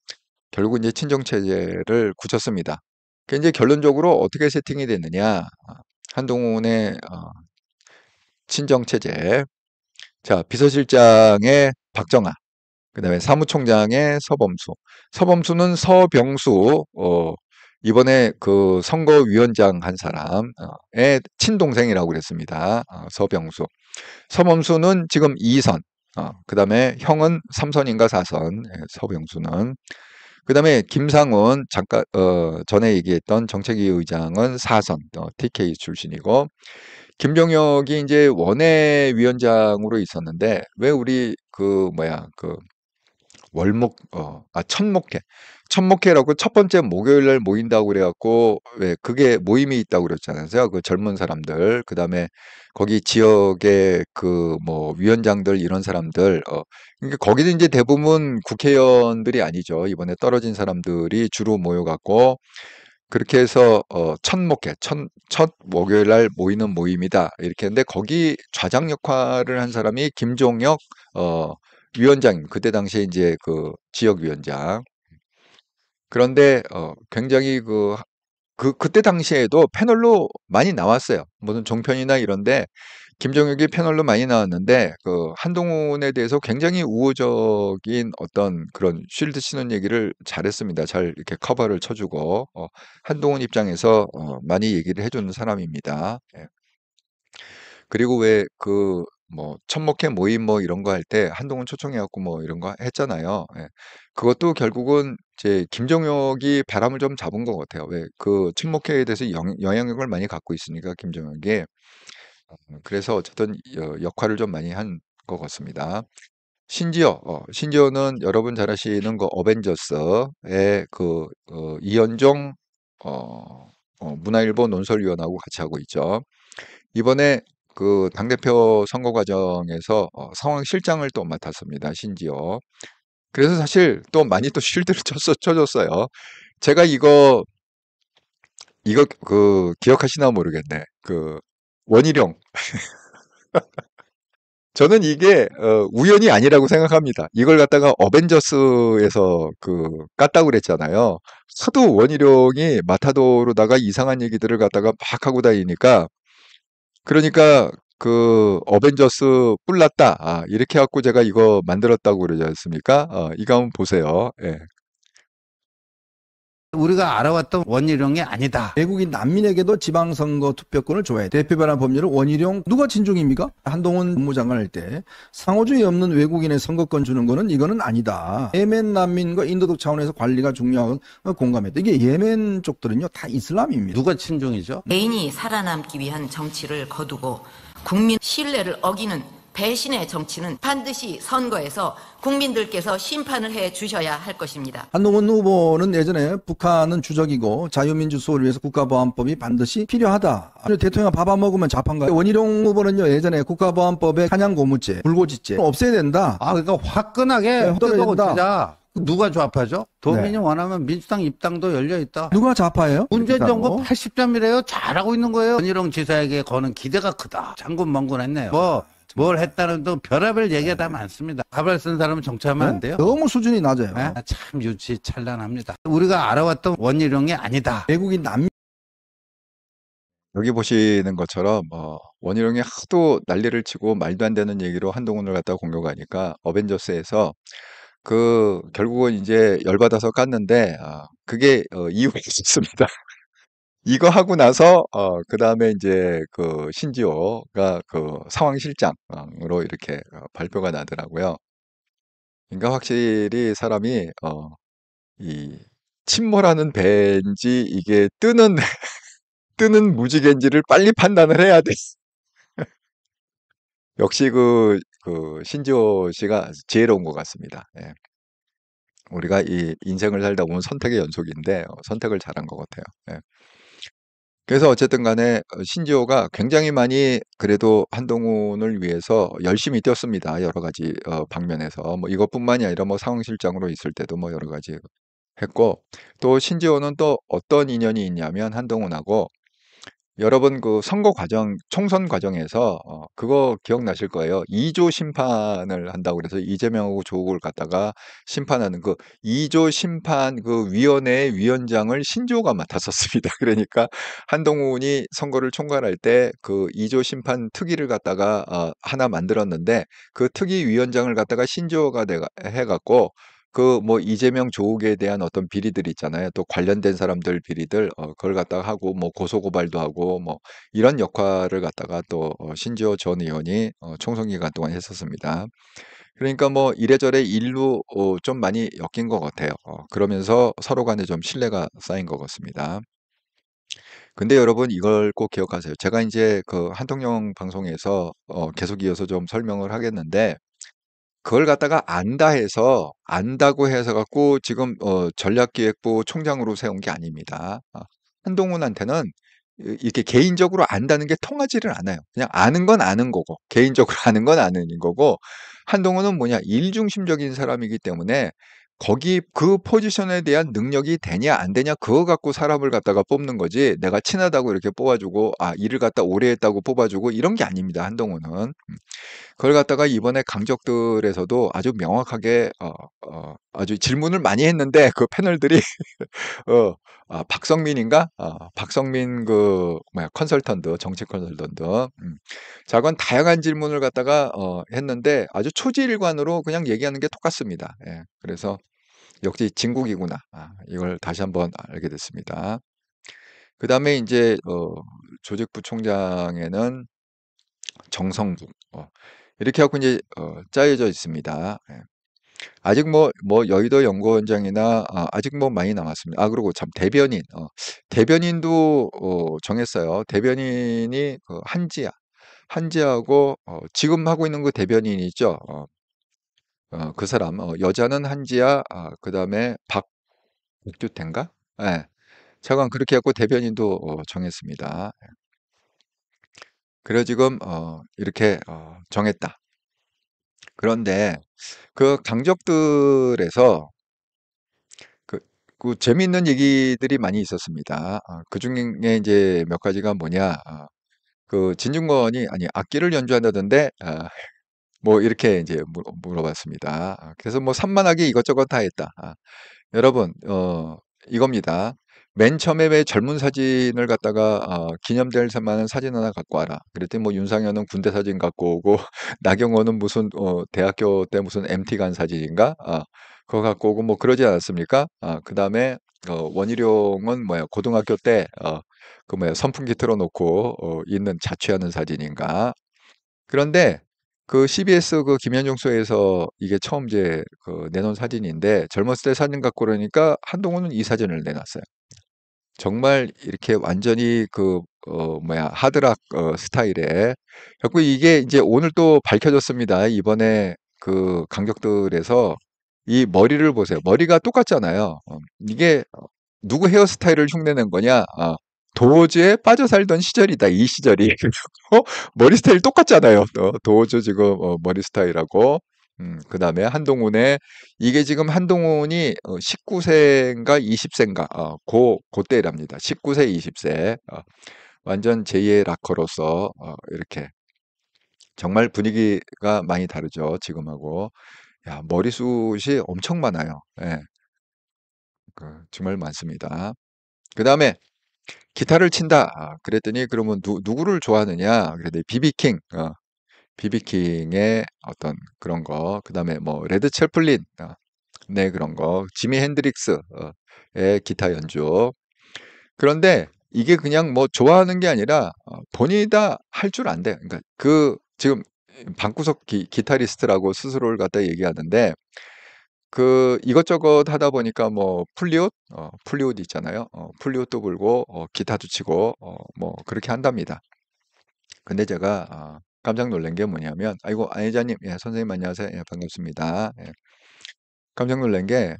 결국 이제 친정체제를 굳혔습니다. 그 이제 결론적으로 어떻게 세팅이 됐느냐? 한동훈의 친정체제. 자, 비서실장의 박정아, 그다음에 사무총장의 서범수. 서범수는 서병수, 이번에 그 선거위원장 한 사람의 친동생이라고 그랬습니다. 서병수. 서범수는 지금 2선, 그다음에 형은 3선인가 4선, 서병수는. 그다음에 김상훈, 잠깐 전에 얘기했던 정책위 의장은 4선, TK 출신이고, 김종혁이 이제 원외위원장으로 있었는데 왜 우리 그 첫목회라고 첫 번째 목요일 날 모인다고 그래갖고 왜 그게 모임이 있다고 그랬잖아요. 그 젊은 사람들, 그다음에 거기 지역의 그 뭐 위원장들 이런 사람들, 그러니까 거기는 이제 대부분 국회의원들이 아니죠. 이번에 떨어진 사람들이 주로 모여갖고 그렇게 해서 첫 목요일 날 모이는 모임이다 이렇게 했는데 거기 좌장 역할을 한 사람이 김종혁 위원장, 그때 당시에 이제 그 지역위원장. 그런데 굉장히 그때 당시에도 패널로 많이 나왔어요. 무슨 종편이나 이런데 김종혁이 패널로 많이 나왔는데 그 한동훈에 대해서 굉장히 우호적인 어떤 그런 쉴드 치는 얘기를 잘했습니다. 잘 이렇게 커버를 쳐주고 한동훈 입장에서 많이 얘기를 해주는 사람입니다. 예. 그리고 왜 뭐 천목회 모임 뭐 이런 거 할 때 한동훈 초청해갖고 뭐 이런 거 했잖아요. 예. 그것도 결국은 이제 김종혁이 바람을 좀 잡은 것 같아요. 왜 그 천목회에 대해서 영향력을 많이 갖고 있으니까 김종혁이. 그래서 어쨌든 역할을 좀 많이 한 것 같습니다. 신지어는 여러분 잘 아시는 그 어벤져스의 이현종 문화일보 논설위원하고 같이 하고 있죠. 이번에 그 당대표 선거 과정에서 상황실장을 또 맡았습니다. 신지어. 그래서 사실 또 많이 또 쉴드를 쳐줬어요. 제가 이거 기억하시나 모르겠네. 원희룡. 저는 이게 우연이 아니라고 생각합니다. 이걸 갖다가 어벤져스에서 깠다고 그랬잖아요. 하도 원희룡이 마타도로다가 이상한 얘기들을 갖다가 막 하고 다니니까 그러니까 어벤져스 뿔났다. 이렇게 해갖고 제가 이거 만들었다고 그러지 않습니까? 이거 한번 보세요. 예. 우리가 알아왔던 원희룡이 아니다. 외국인 난민에게도 지방선거 투표권을 줘야 돼. 대표변환 법률은 원희룡 누가 진중입니까? 한동훈 법무장관 할 때 상호주의 없는 외국인의 선거권 주는 거는 이거는 아니다. 예멘 난민과 인도적 차원에서 관리가 중요한 공감했다. 이게 예멘 쪽들은요 다 이슬람입니다. 누가 친중이죠? 개인이 살아남기 위한 정치를 거두고 국민 신뢰를 어기는 배신의 정치는 반드시 선거에서 국민들께서 심판을 해 주셔야 할 것입니다. 한동훈 후보는 예전에 북한은 주적이고 자유민주 수호를 위해서 국가보안법이 반드시 필요하다. 대통령 밥 안 먹으면 자판가요. 원희룡 후보는요 예전에 국가보안법에 사냥고무죄, 불고지죄 없애야 된다. 그러니까 화끈하게 뜯어고치자. 누가 좌파죠? 도민이 원하면 민주당 입당도 열려있다. 누가 좌파예요? 문재인 정부 80점이래요. 잘하고 있는 거예요. 원희룡 지사에게 거는 기대가 크다. 장군멍군했네요. 뭘 했다는 또 별의별 얘기가 다 많습니다. 가발 쓴 사람은 정치하면 안 돼요? 너무 수준이 낮아요. 참 유치찬란합니다. 우리가 알아왔던 원희룡이 아니다. 외국인 난민 여기 보시는 것처럼 원희룡이 하도 난리를 치고 말도 안 되는 얘기로 한동훈을 갖다가 공격하니까 어벤져스에서 결국은 이제 열받아서 깠는데 그게 이유가 있었습니다. 이거 하고 나서 그다음에 이제 신지호가 상황실장으로 이렇게 발표가 나더라고요. 그러니까 확실히 사람이 이 침몰하는 배인지 이게 뜨는 무지개인지를 빨리 판단을 해야 돼. 역시 신지호 씨가 지혜로운 것 같습니다. 예. 우리가 이 인생을 살다 보면 선택의 연속인데 선택을 잘한 것 같아요. 예. 그래서 어쨌든 간에 신지호가 굉장히 많이 그래도 한동훈을 위해서 열심히 뛰었습니다. 여러 가지 방면에서. 뭐 이것뿐만이 아니라 뭐 상황실장으로 있을 때도 뭐 여러 가지 했고, 또 신지호는 또 어떤 인연이 있냐면 한동훈하고 여러 번 선거 과정, 총선 과정에서 그거 기억나실 거예요. 2조 심판을 한다고 그래서 이재명하고 조국을 갖다가 심판하는 2조 심판 위원회 위원장을 신조어가 맡았었습니다. 그러니까 한동훈이 선거를 총괄할 때 2조 심판 특위를 갖다가 하나 만들었는데 그 특위 위원장을 갖다가 신조어가 해갖고 뭐 이재명 조국에 대한 어떤 비리들 있잖아요. 또 관련된 사람들 비리들 그걸 갖다가 하고 뭐 고소 고발도 하고 뭐 이런 역할을 갖다가 또 신지호 전 의원이 총선 기간 동안 했었습니다. 그러니까 뭐 이래저래 일로 좀 많이 엮인 것 같아요. 그러면서 서로 간에 좀 신뢰가 쌓인 것 같습니다. 근데 여러분 이걸 꼭 기억하세요. 제가 이제 한통령 방송에서 계속 이어서 좀 설명을 하겠는데 그걸 갖다가 안다고 해서 갖고 지금 전략기획부 총장으로 세운 게 아닙니다. 한동훈한테는 이렇게 개인적으로 안다는 게 통하지를 않아요. 그냥 아는 건 아는 거고 개인적으로 아는 건 아는 거고 한동훈은 일중심적인 사람이기 때문에 거기 그 포지션에 대한 능력이 되냐 안 되냐 그거 갖고 사람을 갖다가 뽑는 거지 내가 친하다고 이렇게 뽑아주고 일을 갖다 오래 했다고 뽑아주고 이런 게 아닙니다. 한동훈은. 그걸 갖다가 이번에 강적들에서도 아주 명확하게 아주 질문을 많이 했는데 그 패널들이 박성민인가? 박성민 컨설턴트, 정치 컨설턴트. 자건 다양한 질문을 갖다가 했는데 아주 초지일관으로 그냥 얘기하는 게 똑같습니다. 예, 그래서 역시 진국이구나. 이걸 다시 한번 알게 됐습니다. 그 다음에 이제 조직부총장에는 정성국 이렇게 하고 이제 짜여져 있습니다. 예. 아직 뭐 여의도 연구원장이나 아직 뭐 많이 남았습니다. 그리고 참 대변인도 정했어요. 대변인이 한지하고 지금 하고 있는 그 대변인이 있죠. 그 사람 여자는 한지아, 그다음에 박규태인가? 예. 차관 그렇게 해갖고 대변인도 정했습니다. 그래 지금 이렇게 정했다. 그런데 그 강적들에서 재미있는 얘기들이 많이 있었습니다. 그중에 이제 몇 가지가 뭐냐, 진중권이 악기를 연주한다던데, 뭐 이렇게 이제 물어봤습니다. 그래서 뭐 산만하게 이것저것 다 했다. 여러분, 이겁니다. 맨 처음에 왜 젊은 사진을 갖다가 기념될 만한 사진 하나 갖고 와라. 그랬더니 뭐 윤상현은 군대 사진 갖고 오고 나경원은 무슨 대학교 때 무슨 MT 간 사진인가? 그거 갖고 오고 뭐 그러지 않았습니까? 그다음에 원희룡은 고등학교 때 선풍기 틀어놓고 있는 자취하는 사진인가? 그런데 CBS 김현중 쇼에서 이게 처음 이제 내놓은 사진인데 젊었을 때 사진 갖고 그러니까 한동훈은 이 사진을 내놨어요. 정말 이렇게 완전히 하드락 스타일에. 그래서 이게 이제 오늘 또 밝혀졌습니다. 이번에 강적들에서 이 머리를 보세요. 머리가 똑같잖아요. 이게 누구 헤어스타일을 흉내낸 거냐? 도어즈에 빠져 살던 시절이다. 이 시절이. 머리 스타일 똑같잖아요. 도어즈 지금 머리 스타일하고. 그다음에 한동훈의 이게 지금 한동훈이 19세인가 20세인가 그때랍니다. 19세, 20세. 완전 제2의 락커로서 이렇게 정말 분위기가 많이 다르죠. 지금하고. 야, 머리숱이 엄청 많아요. 예. 정말 많습니다. 그다음에 기타를 친다. 그랬더니 그러면 누구를 좋아하느냐? 그랬더니 비비킹, 비비킹의 어떤 그런 거, 그 다음에 뭐 레드 채플린, 네 그런 거, 지미 핸드릭스의 기타 연주. 그런데 이게 그냥 뭐 좋아하는 게 아니라 본인이 다 할 줄 안 돼. 그러니까 그 지금 방구석 기타리스트라고 스스로를 갖다 얘기하는데 그 이것저것 하다 보니까 뭐 플리웃 있잖아요. 플리웃도 불고 기타도 치고 뭐 그렇게 한답니다. 근데 제가 깜짝 놀란 게 뭐냐면 아이고 안회장님, 예, 선생님 안녕하세요. 예, 반갑습니다. 예. 깜짝 놀란 게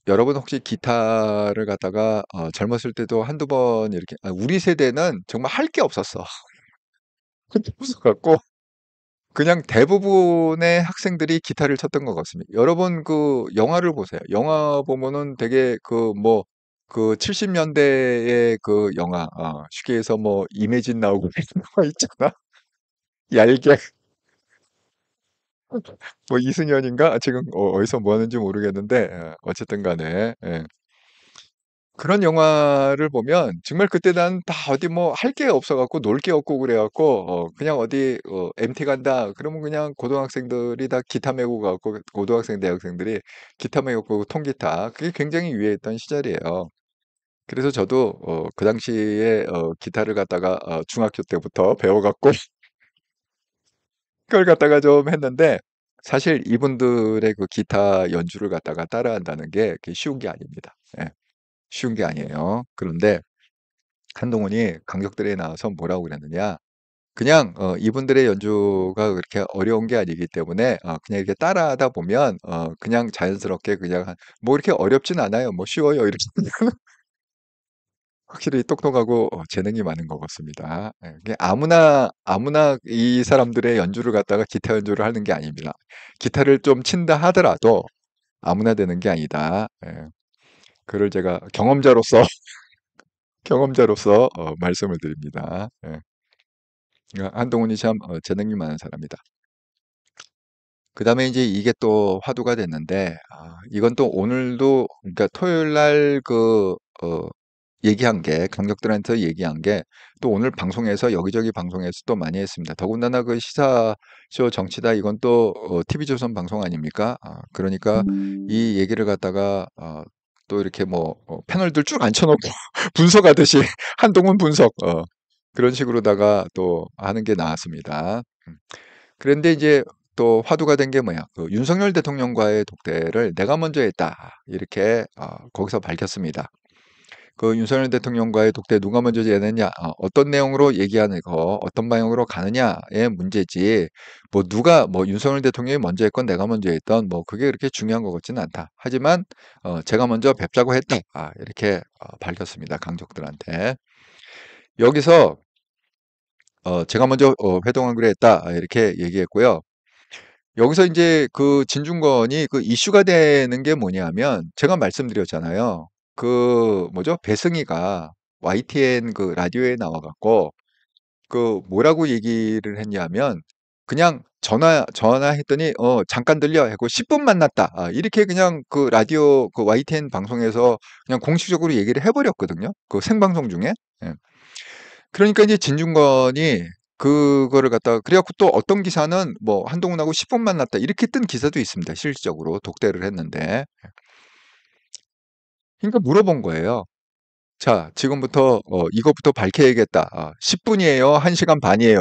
여러분 혹시 기타를 갖다가 젊었을 때도 한두 번 이렇게 우리 세대는 정말 할 게 없었어. 없어 갖고 그냥 대부분의 학생들이 기타를 쳤던 것 같습니다. 여러분 그 영화를 보세요. 영화 보면은 되게 그 뭐 그 70년대의 그 영화 쉽게 해서 뭐 이매진 나오고 이런 영화 있잖아. 얄개. 뭐 이승연인가? 지금 어디서 뭐 하는지 모르겠는데 어쨌든 간에 예. 그런 영화를 보면 정말 그때 난 다 어디 뭐 할 게 없어 갖고 놀 게 없고 그래 갖고 그냥 어디 MT 간다 그러면 그냥 고등학생들이 다 기타 메고 가 갖고 고등학생, 대학생들이 기타 메고 가고 통기타 그게 굉장히 유행했던 시절이에요. 그래서 저도 그 당시에 기타를 갖다가 중학교 때부터 배워 갖고 그걸 갖다가 좀 했는데 사실 이분들의 그 기타 연주를 갖다가 따라한다는 게 그게 쉬운 게 아닙니다. 예. 쉬운 게 아니에요. 그런데 한동훈이 강적들에 나와서 뭐라고 그랬느냐? 그냥 이분들의 연주가 그렇게 어려운 게 아니기 때문에 그냥 이렇게 따라하다 보면 그냥 자연스럽게 그냥 뭐 이렇게 어렵진 않아요. 뭐 쉬워요. 이렇게 확실히 똑똑하고 재능이 많은 것 같습니다. 예, 그게 아무나 이 사람들의 연주를 갖다가 기타 연주를 하는 게 아닙니다. 기타를 좀 친다 하더라도 아무나 되는 게 아니다. 예, 그걸 제가 경험자로서 말씀을 드립니다. 예. 그러니까 한동훈이 참 재능이 많은 사람이다. 그다음에 이제 이게 또 화두가 됐는데 이건 또 오늘도 그러니까 토요일 날 얘기한 게 강력들한테 얘기한 게 또 오늘 방송에서 여기저기 방송에서 또 많이 했습니다. 더군다나 그 시사쇼 정치다 이건 또 TV조선 방송 아닙니까? 그러니까 이 얘기를 갖다가 또 이렇게 뭐 패널들 쭉 앉혀놓고 분석하듯이 한동훈 분석 그런 식으로다가 또 하는 게 나왔습니다. 그런데 이제 또 화두가 된 게 뭐야? 그 윤석열 대통령과의 독대를 내가 먼저 했다. 이렇게 거기서 밝혔습니다. 그 윤석열 대통령과의 독대 누가 먼저 해냈냐? 어떤 내용으로 얘기하는 거, 어떤 방향으로 가느냐의 문제지. 뭐 누가 뭐 윤석열 대통령이 먼저 했건 내가 먼저 했던 뭐 그게 그렇게 중요한 것 같지는 않다. 하지만 제가 먼저 뵙자고 했다. 이렇게 밝혔습니다. 강적들한테. 여기서 제가 먼저 회동하기로 했다. 이렇게 얘기했고요. 여기서 이제 그 진중권이 그 이슈가 되는 게 뭐냐면 제가 말씀드렸잖아요. 그 뭐죠? 배승희가 YTN 그 라디오에 나와 갖고 그 뭐라고 얘기를 했냐면 그냥 전화했더니 잠깐 들려 하고 10분 만났다. 이렇게 그냥 그 라디오 그 YTN 방송에서 그냥 공식적으로 얘기를 해버렸거든요. 그 생방송 중에. 예. 그러니까 이제 진중권이 그거를 갖다가 그래갖고 또 어떤 기사는 뭐 한동훈하고 10분 만났다 이렇게 뜬 기사도 있습니다. 실질적으로 독대를 했는데. 그러니까 물어본 거예요. 자, 지금부터 이것부터 밝혀야겠다. 10분이에요? 1시간 반이에요?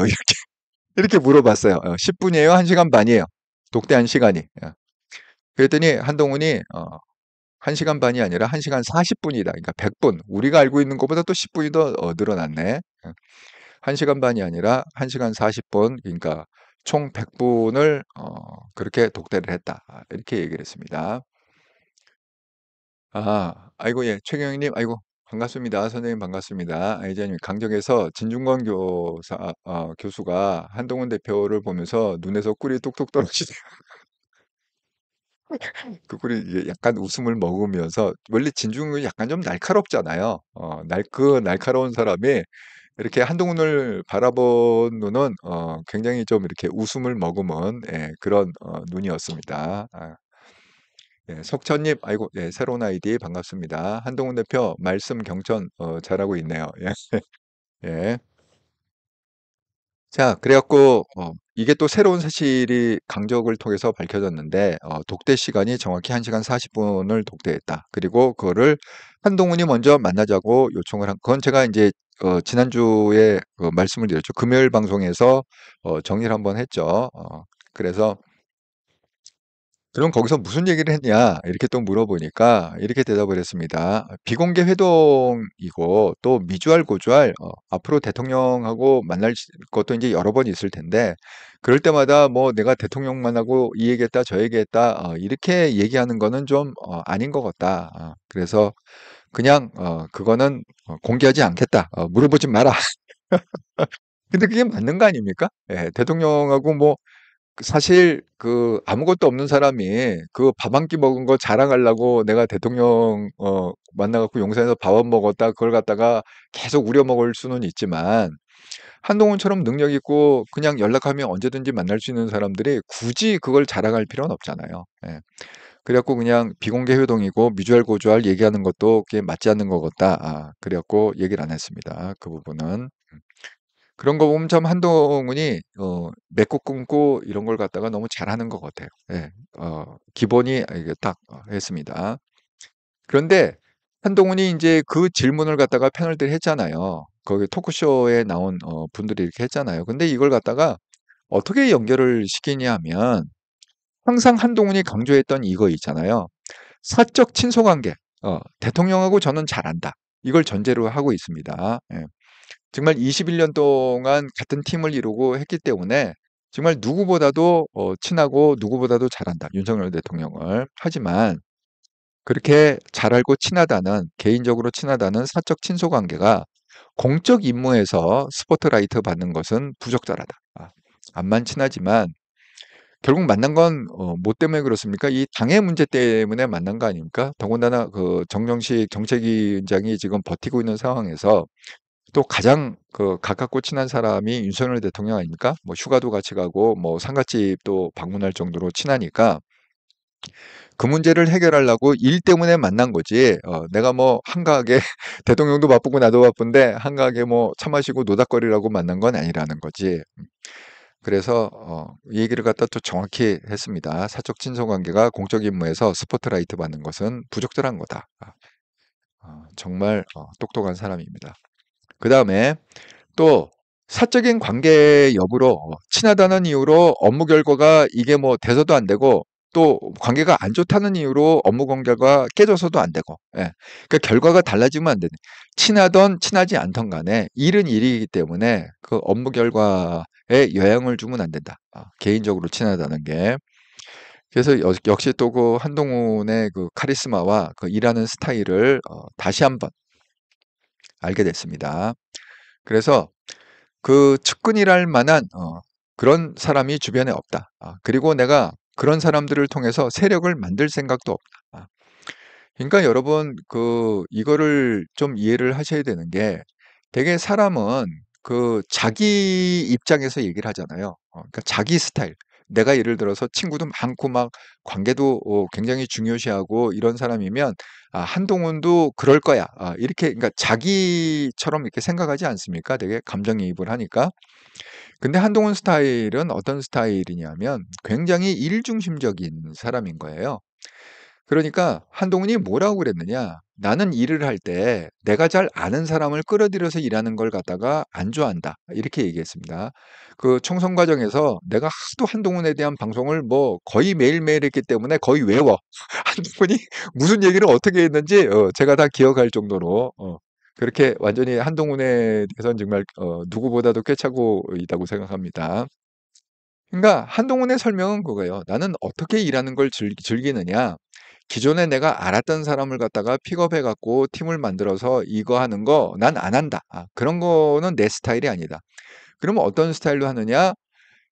이렇게 물어봤어요. 10분이에요? 1시간 반이에요? 독대한 시간이. 그랬더니 한동훈이 1시간 반이 아니라 1시간 40분이다. 그러니까 100분. 우리가 알고 있는 것보다 또 10분이 더 늘어났네. 1시간 반이 아니라 1시간 40분. 그러니까 총 100분을 그렇게 독대를 했다. 이렇게 얘기를 했습니다. 아이고, 예, 최경영님, 아이고, 반갑습니다. 선생님, 반갑습니다. 이제님, 강정에서 진중권 교수가 한동훈 대표를 보면서 눈에서 꿀이 뚝뚝 떨어지네요. 그 꿀이 이게 약간 웃음을 먹으면서, 원래 진중권이 약간 좀 날카롭잖아요. 그 날카로운 사람이 이렇게 한동훈을 바라본 눈은 굉장히 좀 이렇게 웃음을 머금은 그런 눈이었습니다. 석천님, 아이고, 새로운 아이디 반갑습니다. 한동훈 대표 말씀 경청 잘하고 있네요. 예. 자, 그래갖고 이게 또 새로운 사실이 강적을 통해서 밝혀졌는데 독대 시간이 정확히 1시간 40분을 독대했다. 그리고 그거를 한동훈이 먼저 만나자고 요청을 한 그건 제가 이제 지난주에 말씀을 드렸죠. 금요일 방송에서 정리를 한번 했죠. 그래서 그럼 거기서 무슨 얘기를 했냐 이렇게 또 물어보니까 이렇게 대답을 했습니다. 비공개 회동이고 또 미주알 고주알 앞으로 대통령하고 만날 것도 이제 여러 번 있을 텐데 그럴 때마다 뭐 내가 대통령 만나고 이 얘기했다 저 얘기했다 이렇게 얘기하는 거는 좀 아닌 것 같다. 그래서 그냥 그거는 공개하지 않겠다. 물어보지 마라. 근데 그게 맞는 거 아닙니까? 예, 대통령하고 뭐 사실 아무것도 없는 사람이 그 밥 한 끼 먹은 거 자랑하려고 내가 대통령 만나 갖고 용산에서 밥 안 먹었다 그걸 갖다가 계속 우려 먹을 수는 있지만 한동훈처럼 능력 있고 그냥 연락하면 언제든지 만날 수 있는 사람들이 굳이 그걸 자랑할 필요는 없잖아요. 예. 그래 갖고 그냥 비공개 회동이고 미주알 고주알 얘기하는 것도 그게 맞지 않는 것 같다. 그래 갖고 얘기를 안 했습니다. 그 부분은. 그런 거 보면 참 한동훈이 맺고 끊고 이런 걸 갖다가 너무 잘하는 것 같아요. 예. 기본이 이게 딱 했습니다. 그런데 한동훈이 이제 그 질문을 갖다가 패널들이 했잖아요. 거기 토크쇼에 나온 분들이 이렇게 했잖아요. 근데 이걸 갖다가 어떻게 연결을 시키냐 하면 항상 한동훈이 강조했던 이거 있잖아요. 사적 친소관계. 대통령하고 저는 잘 안다. 이걸 전제로 하고 있습니다. 예. 정말 21년 동안 같은 팀을 이루고 했기 때문에 정말 누구보다도 친하고 누구보다도 잘한다. 윤석열 대통령을. 하지만 그렇게 잘 알고 친하다는 개인적으로 친하다는 사적 친소 관계가 공적 임무에서 스포트라이트 받는 것은 부적절하다. 암만 친하지만 결국 만난 건 뭐 때문에 그렇습니까? 이 당의 문제 때문에 만난 거 아닙니까? 더군다나 그 정정식 정책위원장이 지금 버티고 있는 상황에서 또 가장 가깝고 친한 사람이 윤석열 대통령 아닙니까? 뭐 휴가도 같이 가고 뭐 상갓집도 방문할 정도로 친하니까 그 문제를 해결하려고 일 때문에 만난 거지. 내가 뭐 한가하게 대통령도 바쁘고 나도 바쁜데 한가하게 뭐 차 마시고 노닥거리라고 만난 건 아니라는 거지. 그래서 이 얘기를 갖다 또 정확히 했습니다. 사적 친소 관계가 공적 임무에서 스포트라이트 받는 것은 부적절한 거다. 정말 똑똑한 사람입니다. 그 다음에 또 사적인 관계 여부로 친하다는 이유로 업무 결과가 이게 뭐 돼서도 안 되고 또 관계가 안 좋다는 이유로 업무 관계가 깨져서도 안 되고 그러니까 결과가 달라지면 안 되네. 친하던 친하지 않던 간에 일은 일이기 때문에 그 업무 결과에 영향을 주면 안 된다. 개인적으로 친하다는 게. 그래서 역시 또 그 한동훈의 그 카리스마와 그 일하는 스타일을 다시 한번 알게 됐습니다. 그래서 그 측근이랄 만한 그런 사람이 주변에 없다. 그리고 내가 그런 사람들을 통해서 세력을 만들 생각도 없다. 그러니까 여러분 이거를 좀 이해를 하셔야 되는 게 되게 사람은 그 자기 입장에서 얘기를 하잖아요. 그러니까 자기 스타일. 내가 예를 들어서 친구도 많고 막 관계도 굉장히 중요시하고 이런 사람이면 한동훈도 그럴 거야. 이렇게 그러니까 자기처럼 이렇게 생각하지 않습니까? 되게 감정이입을 하니까. 근데 한동훈 스타일은 어떤 스타일이냐면 굉장히 일중심적인 사람인 거예요. 그러니까 한동훈이 뭐라고 그랬느냐? 나는 일을 할 때 내가 잘 아는 사람을 끌어들여서 일하는 걸 갖다가 안 좋아한다. 이렇게 얘기했습니다. 그 총선 과정에서 내가 하도 한동훈에 대한 방송을 뭐 거의 매일매일 했기 때문에 거의 외워. 한동훈이 무슨 얘기를 어떻게 했는지 제가 다 기억할 정도로 그렇게 완전히 한동훈에 대해서는 정말 누구보다도 꿰차고 있다고 생각합니다. 그러니까 한동훈의 설명은 그거예요. 나는 어떻게 일하는 걸 즐기느냐. 기존에 내가 알았던 사람을 갖다가 픽업해 갖고 팀을 만들어서 이거 하는 거 난 안 한다. 그런 거는 내 스타일이 아니다. 그러면 어떤 스타일로 하느냐?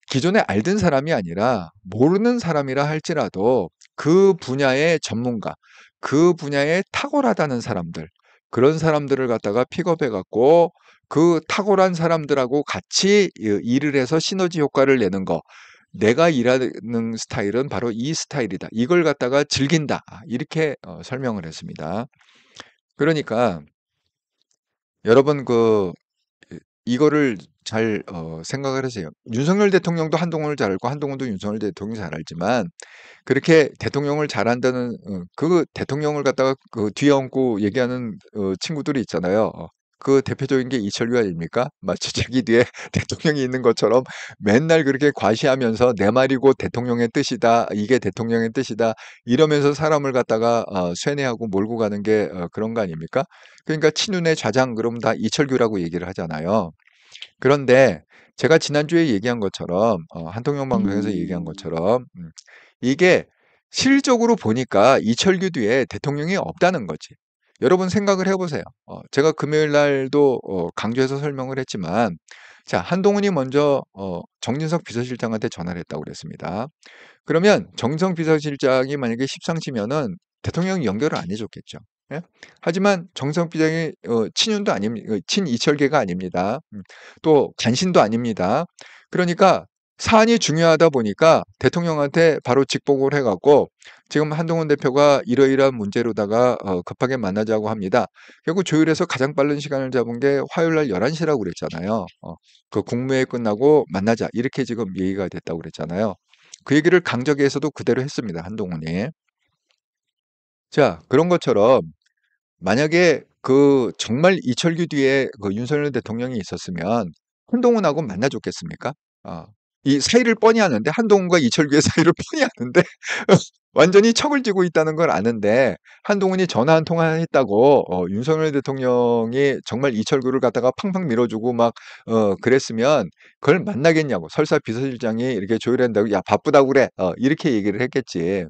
기존에 알던 사람이 아니라 모르는 사람이라 할지라도 그 분야의 전문가, 그 분야에 탁월하다는 사람들, 그런 사람들을 갖다가 픽업해 갖고 그 탁월한 사람들하고 같이 일을 해서 시너지 효과를 내는 거. 내가 일하는 스타일은 바로 이 스타일이다. 이걸 갖다가 즐긴다. 이렇게 설명을 했습니다. 그러니까 여러분 이거를 잘 생각을 하세요. 윤석열 대통령도 한동훈을 잘 알고 한동훈도 윤석열 대통령을 잘 알지만 그렇게 대통령을 잘한다는 그 대통령을 갖다가 그 뒤에 얹고 얘기하는 친구들이 있잖아요. 그 대표적인 게 이철규 아닙니까? 마치 자기 뒤에 대통령이 있는 것처럼 맨날 그렇게 과시하면서 내 말이고 대통령의 뜻이다. 이게 대통령의 뜻이다. 이러면서 사람을 갖다가 쇠뇌하고 몰고 가는 게 그런 거 아닙니까? 그러니까 친윤의 좌장 그러면 다 이철규라고 얘기를 하잖아요. 그런데 제가 지난주에 얘기한 것처럼 한통령 방송에서 얘기한 것처럼 이게 실적으로 보니까 이철규 뒤에 대통령이 없다는 거지. 여러분 생각을 해보세요. 제가 금요일 날도 강조해서 설명을 했지만 자, 한동훈이 먼저 정진석 비서실장한테 전화를 했다고 그랬습니다. 그러면 정진석 비서실장이 만약에 십상시면은 대통령이 연결을 안 해줬겠죠. 예? 하지만 정진석 비서실장이 친윤도 아닙니다. 친이철계가 아닙니다. 또 간신도 아닙니다. 그러니까 사안이 중요하다 보니까 대통령한테 바로 직보를 해갖고 지금 한동훈 대표가 이러이러한 문제로다가 급하게 만나자고 합니다. 결국 조율해서 가장 빠른 시간을 잡은 게 화요일 날 11시라고 그랬잖아요. 그 국무회의 끝나고 만나자 이렇게 지금 얘기가 됐다고 그랬잖아요. 그 얘기를 강적에서도 그대로 했습니다. 한동훈이. 자, 그런 것처럼 만약에 정말 이철규 뒤에 윤석열 대통령이 있었으면 한동훈하고 만나줬겠습니까? 이 사이를 뻔히 아는데 한동훈과 이철규의 사이를 뻔히 아는데 완전히 척을 쥐고 있다는 걸 아는데 한동훈이 전화 한 통화 했다고 윤석열 대통령이 정말 이철규를 갖다가 팡팡 밀어주고 막 그랬으면 그걸 만나겠냐고 설사 비서실장이 이렇게 조율한다고 야 바쁘다고 그래 이렇게 얘기를 했겠지.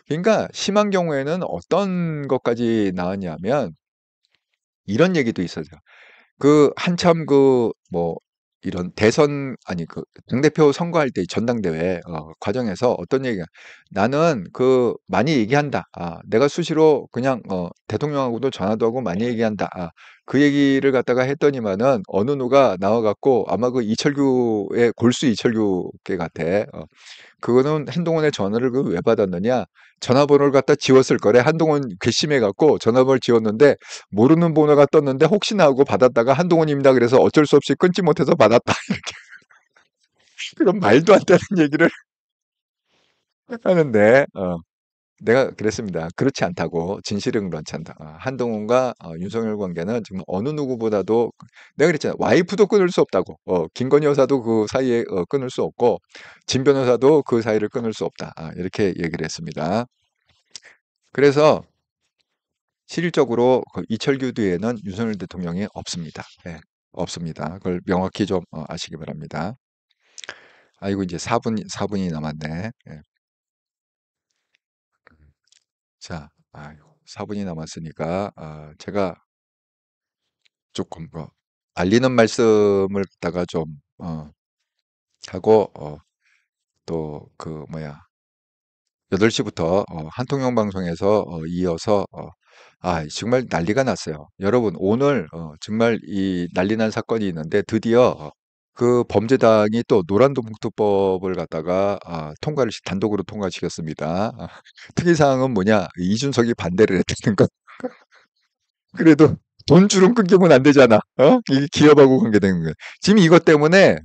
그러니까 심한 경우에는 어떤 것까지 나왔냐면 이런 얘기도 있어요. 한참 이런 대선 당대표 선거할 때 전당대회 과정에서 어떤 얘기가 나는 많이 얘기한다. 내가 수시로 그냥 대통령하고도 전화도 하고 많이 얘기한다. 그 얘기를 갖다가 했더니만은 어느 누가 나와갖고 아마 이철규의 골수 이철규께 같아. 그거는 한동훈의 전화를 왜 받았느냐? 전화번호를 갖다 지웠을 거래. 한동훈 괘씸해갖고 전화번호를 지웠는데 모르는 번호가 떴는데 혹시나 하고 받았다가 한동훈입니다. 그래서 어쩔 수 없이 끊지 못해서 받았다. 이렇게. 그런 말도 안 되는 얘기를 하는데 내가 그랬습니다. 그렇지 않다고. 진실은 그렇지 않다. 한동훈과 윤석열 관계는 지금 어느 누구보다도 내가 그랬잖아. 와이프도 끊을 수 없다고. 김건희 여사도 그 사이에 끊을 수 없고 진 변호사도 그 사이를 끊을 수 없다. 이렇게 얘기를 했습니다. 그래서 실질적으로 이철규 뒤에는 윤석열 대통령이 없습니다. 네, 없습니다. 그걸 명확히 좀 아시기 바랍니다. 아이고 이제 4분이 남았네. 네. 자, 4분이 남았으니까 제가 조금 알리는 말씀을 갖다가 좀 하고 또 8시부터 한통령 방송에서 이어서 정말 난리가 났어요. 여러분 오늘 정말 이 난리 난 사건이 있는데 드디어 그 범죄당이 또 노란봉투법을 갖다가 통과를 단독으로 통과시켰습니다. 특이사항은 뭐냐? 이준석이 반대를 했다는 것. 그래도 돈주름 끊기면 안 되잖아. 이게 기업하고 관계되는 거예요. 지금 이것 때문에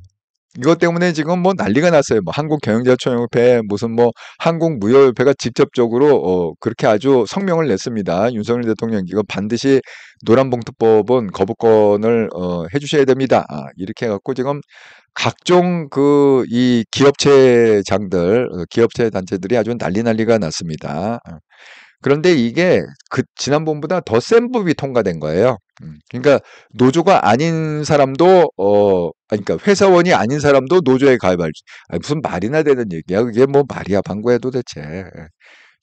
지금 난리가 났어요. 한국경영자총협회 무슨 한국무역협회가 직접적으로 그렇게 아주 성명을 냈습니다. 윤석열 대통령 이거 반드시 노란봉투법은 거부권을 해주셔야 됩니다. 이렇게 해갖고 지금 각종 이 기업체장들, 기업체 단체들이 아주 난리가 났습니다. 그런데 이게 지난번보다 더 센 법이 통과된 거예요. 그러니까 노조가 아닌 사람도 그러니까 회사원이 아닌 사람도 노조에 가입할 무슨 말이나 되는 얘기야. 그게 말이야 방구야 도대체.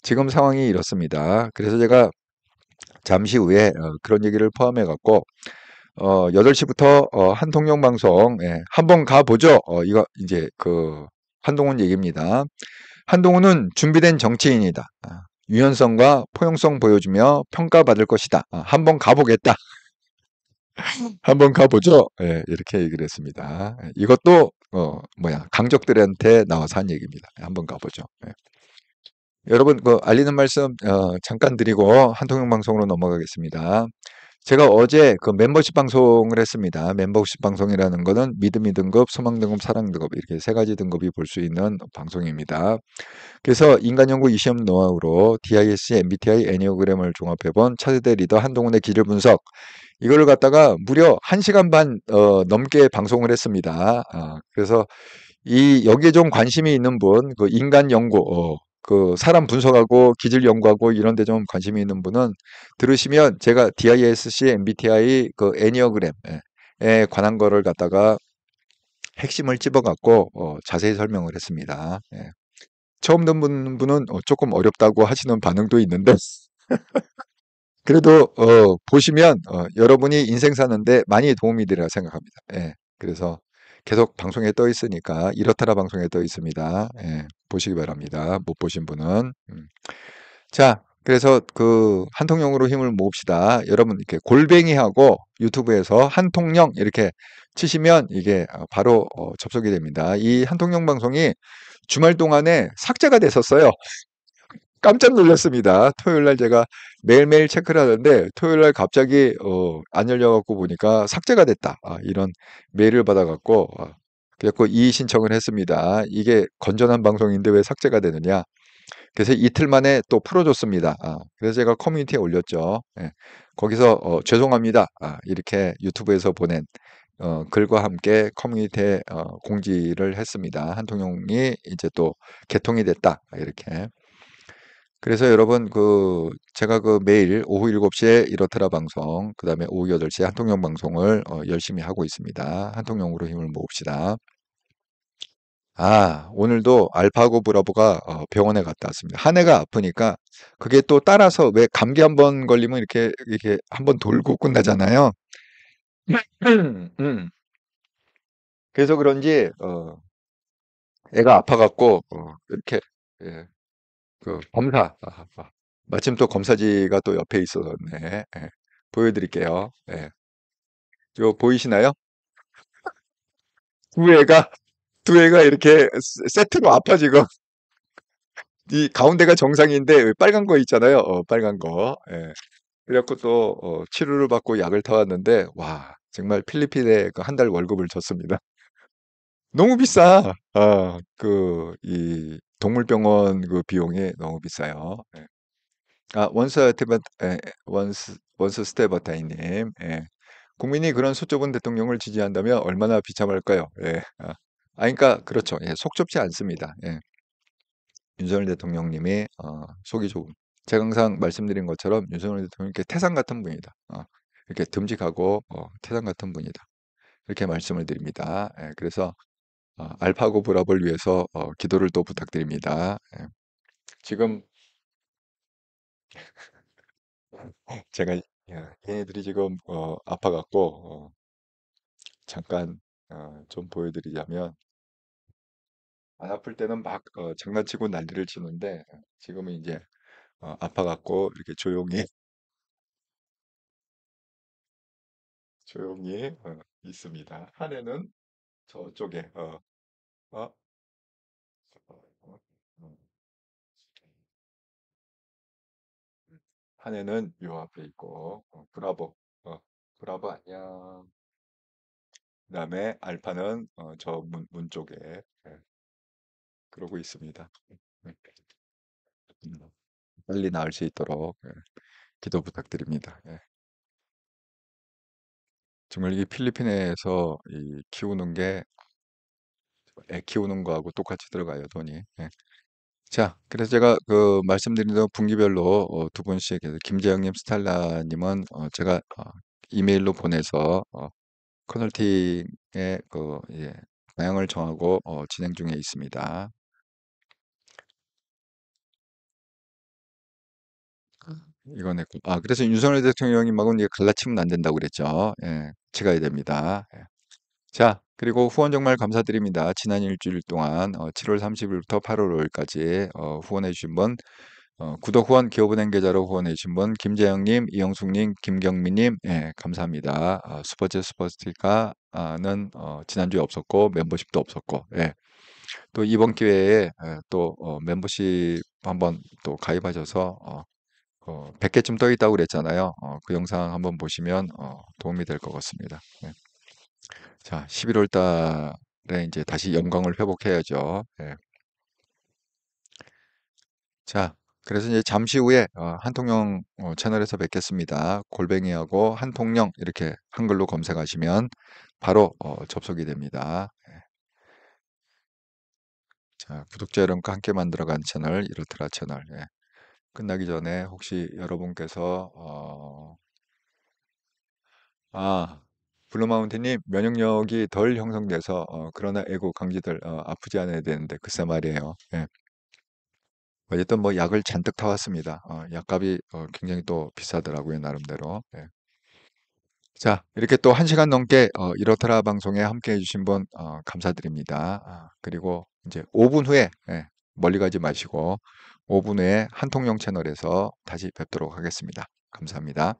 지금 상황이 이렇습니다. 그래서 제가 잠시 후에 그런 얘기를 포함해 갖고 8시부터 한통령 방송 한번 가보죠. 이거 이제 한동훈 얘기입니다. 한동훈은 준비된 정치인이다. 유연성과 포용성 보여주며 평가받을 것이다. 한번 가보겠다. 한번 가보죠. 이렇게 얘기를 했습니다. 이것도 강적들한테 나와서 한 얘기입니다. 한번 가보죠. 예. 여러분, 알리는 말씀 잠깐 드리고 한통영 방송으로 넘어가겠습니다. 제가 어제 그 멤버십 방송을 했습니다. 멤버십 방송이라는 거는 믿음이 등급, 소망 등급, 사랑 등급 이렇게 세 가지 등급이 볼 수 있는 방송입니다. 그래서 인간연구 이시험 노하우로 DISC, MBTI, 애니어그램을 종합해본 차세대 리더 한동훈의 기질 분석 이거를 갖다가 무려 1시간 반 넘게 방송을 했습니다. 그래서 여기에 좀 관심이 있는 분, 그 인간 연구, 그 사람 분석하고 기질 연구하고 이런 데 좀 관심이 있는 분은 들으시면 제가 DISC, MBTI, 그 애니어그램에 관한 거를 갖다가 핵심을 집어갖고 자세히 설명을 했습니다. 예. 처음 듣는 분은 조금 어렵다고 하시는 반응도 있는데 그래도 보시면 여러분이 인생 사는데 많이 도움이 되리라 생각합니다. 예. 그래서 계속 방송에 떠 있으니까 이렇다라 방송에 떠 있습니다. 예. 보시기 바랍니다. 못 보신 분은. 자, 그래서 그 한통령으로 힘을 모읍시다. 여러분 이렇게 골뱅이하고 유튜브에서 한통령 이렇게 치시면 이게 바로 접속이 됩니다. 이 한통령 방송이 주말 동안에 삭제가 됐었어요. 깜짝 놀랐습니다. 토요일 날 제가 매일매일 체크를 하는데 토요일 날 갑자기 안 열려갖고 보니까 삭제가 됐다. 이런 메일을 받아갖고 그래갖고 이의 신청을 했습니다. 이게 건전한 방송인데 왜 삭제가 되느냐. 그래서 이틀 만에 또 풀어줬습니다. 그래서 제가 커뮤니티에 올렸죠. 예. 거기서 죄송합니다. 이렇게 유튜브에서 보낸 글과 함께 커뮤니티에 공지를 했습니다. 한통령이 이제 또 개통이 됐다. 이렇게. 그래서 여러분 제가 매일 오후 7시에 이렇더라 방송, 그다음에 오후 8시에 한통령 방송을 열심히 하고 있습니다. 한통령으로 힘을 모읍시다. 오늘도 알파고 브라보가 병원에 갔다 왔습니다. 한 해가 아프니까 그게 또 따라서 왜 감기 한 번 걸리면 이렇게 한 번 돌고 끝나잖아요. 그래서 그런지 애가 아파갖고 이렇게 예, 검사 마침 또 검사지가 또 옆에 있었네. 예, 보여드릴게요. 예. 저 보이시나요? 두 애가 이렇게 세트로 아파 지금. 이 가운데가 정상인데 빨간 거 있잖아요. 빨간 거. 예. 그래갖고 또 치료를 받고 약을 타왔는데 와 정말 필리핀에 한 달 월급을 줬습니다. 너무 비싸. 이 동물병원 비용이 너무 비싸요. 예. 원스 스테버타이님. 예. 국민이 그런 속 좁은 대통령을 지지한다면 얼마나 비참할까요? 예. 그러니까 그렇죠. 예, 속 좁지 않습니다. 예. 윤석열 대통령님이 속이 좁은. 제가 항상 말씀드린 것처럼 윤석열 대통령이 이렇게 태산 같은 분이다. 이렇게 듬직하고 태산 같은 분이다. 이렇게 말씀을 드립니다. 예, 그래서 알파고 브라보를 위해서 기도를 또 부탁드립니다. 예. 지금 제가 얘네들이 지금 아파갖고 잠깐 좀 보여드리자면 안 아플 때는 막 장난치고 난리를 치는데 지금은 이제 아파갖고 이렇게 조용히 있습니다. 한 애는 저쪽에 어, 어, 어, 한 애는 요 앞에 있고 브라보 브라보 안녕. 그다음에 알파는 저 문 쪽에 예, 그러고 있습니다. 빨리 나을 수 있도록 기도 부탁드립니다. 예. 정말 이 필리핀에서 키우는 게 애 키우는 거하고 똑같이 들어가요, 돈이. 예. 자, 그래서 제가 말씀드린 대로 분기별로 두 분씩 해서 김재영님, 스탈라님은 제가 이메일로 보내서 컨설팅의 방향을 정하고 진행 중에 있습니다. 이거 냈고. 그래서 윤석열 대통령님하고는 이제 갈라치면 안 된다고 그랬죠. 예, 같이 가야 됩니다. 예. 자, 그리고 후원 정말 감사드립니다. 지난 일주일 동안 7월 30일부터 8월 5일까지 후원해 주신 분 구독 후원 기업은행 계좌로 후원해 주신 분 김재영님, 이영숙님, 김경민님, 예, 감사합니다. 슈퍼챗는 지난주에 없었고 멤버십도 없었고, 예. 또 이번 기회에 또 멤버십 한번 또 가입하셔서 100개쯤 떠 있다고 그랬잖아요. 그 영상 한번 보시면 도움이 될 것 같습니다. 예. 자, 11월 달에 이제 다시 영광을 회복해야죠. 예. 자, 그래서 이제 잠시 후에 한통령 채널에서 뵙겠습니다. 골뱅이하고 한통령 이렇게 한글로 검색하시면 바로 접속이 됩니다. 예. 자, 구독자 여러분과 함께 만들어간 채널 이렇더라 채널. 예. 끝나기 전에 혹시 여러분께서 블루마운틴님 면역력이 덜 형성돼서 그러나 에고 강지들 아프지 않아야 되는데 글쎄 말이에요. 예. 어쨌든 뭐 약을 잔뜩 타왔습니다. 약값이 굉장히 또 비싸더라고요, 나름대로. 예. 자, 이렇게 또 1시간 넘게 이렇더라 방송에 함께 해주신 분 감사드립니다. 그리고 이제 5분 후에 예, 멀리 가지 마시고 5분 후에 한통령 채널에서 다시 뵙도록 하겠습니다. 감사합니다.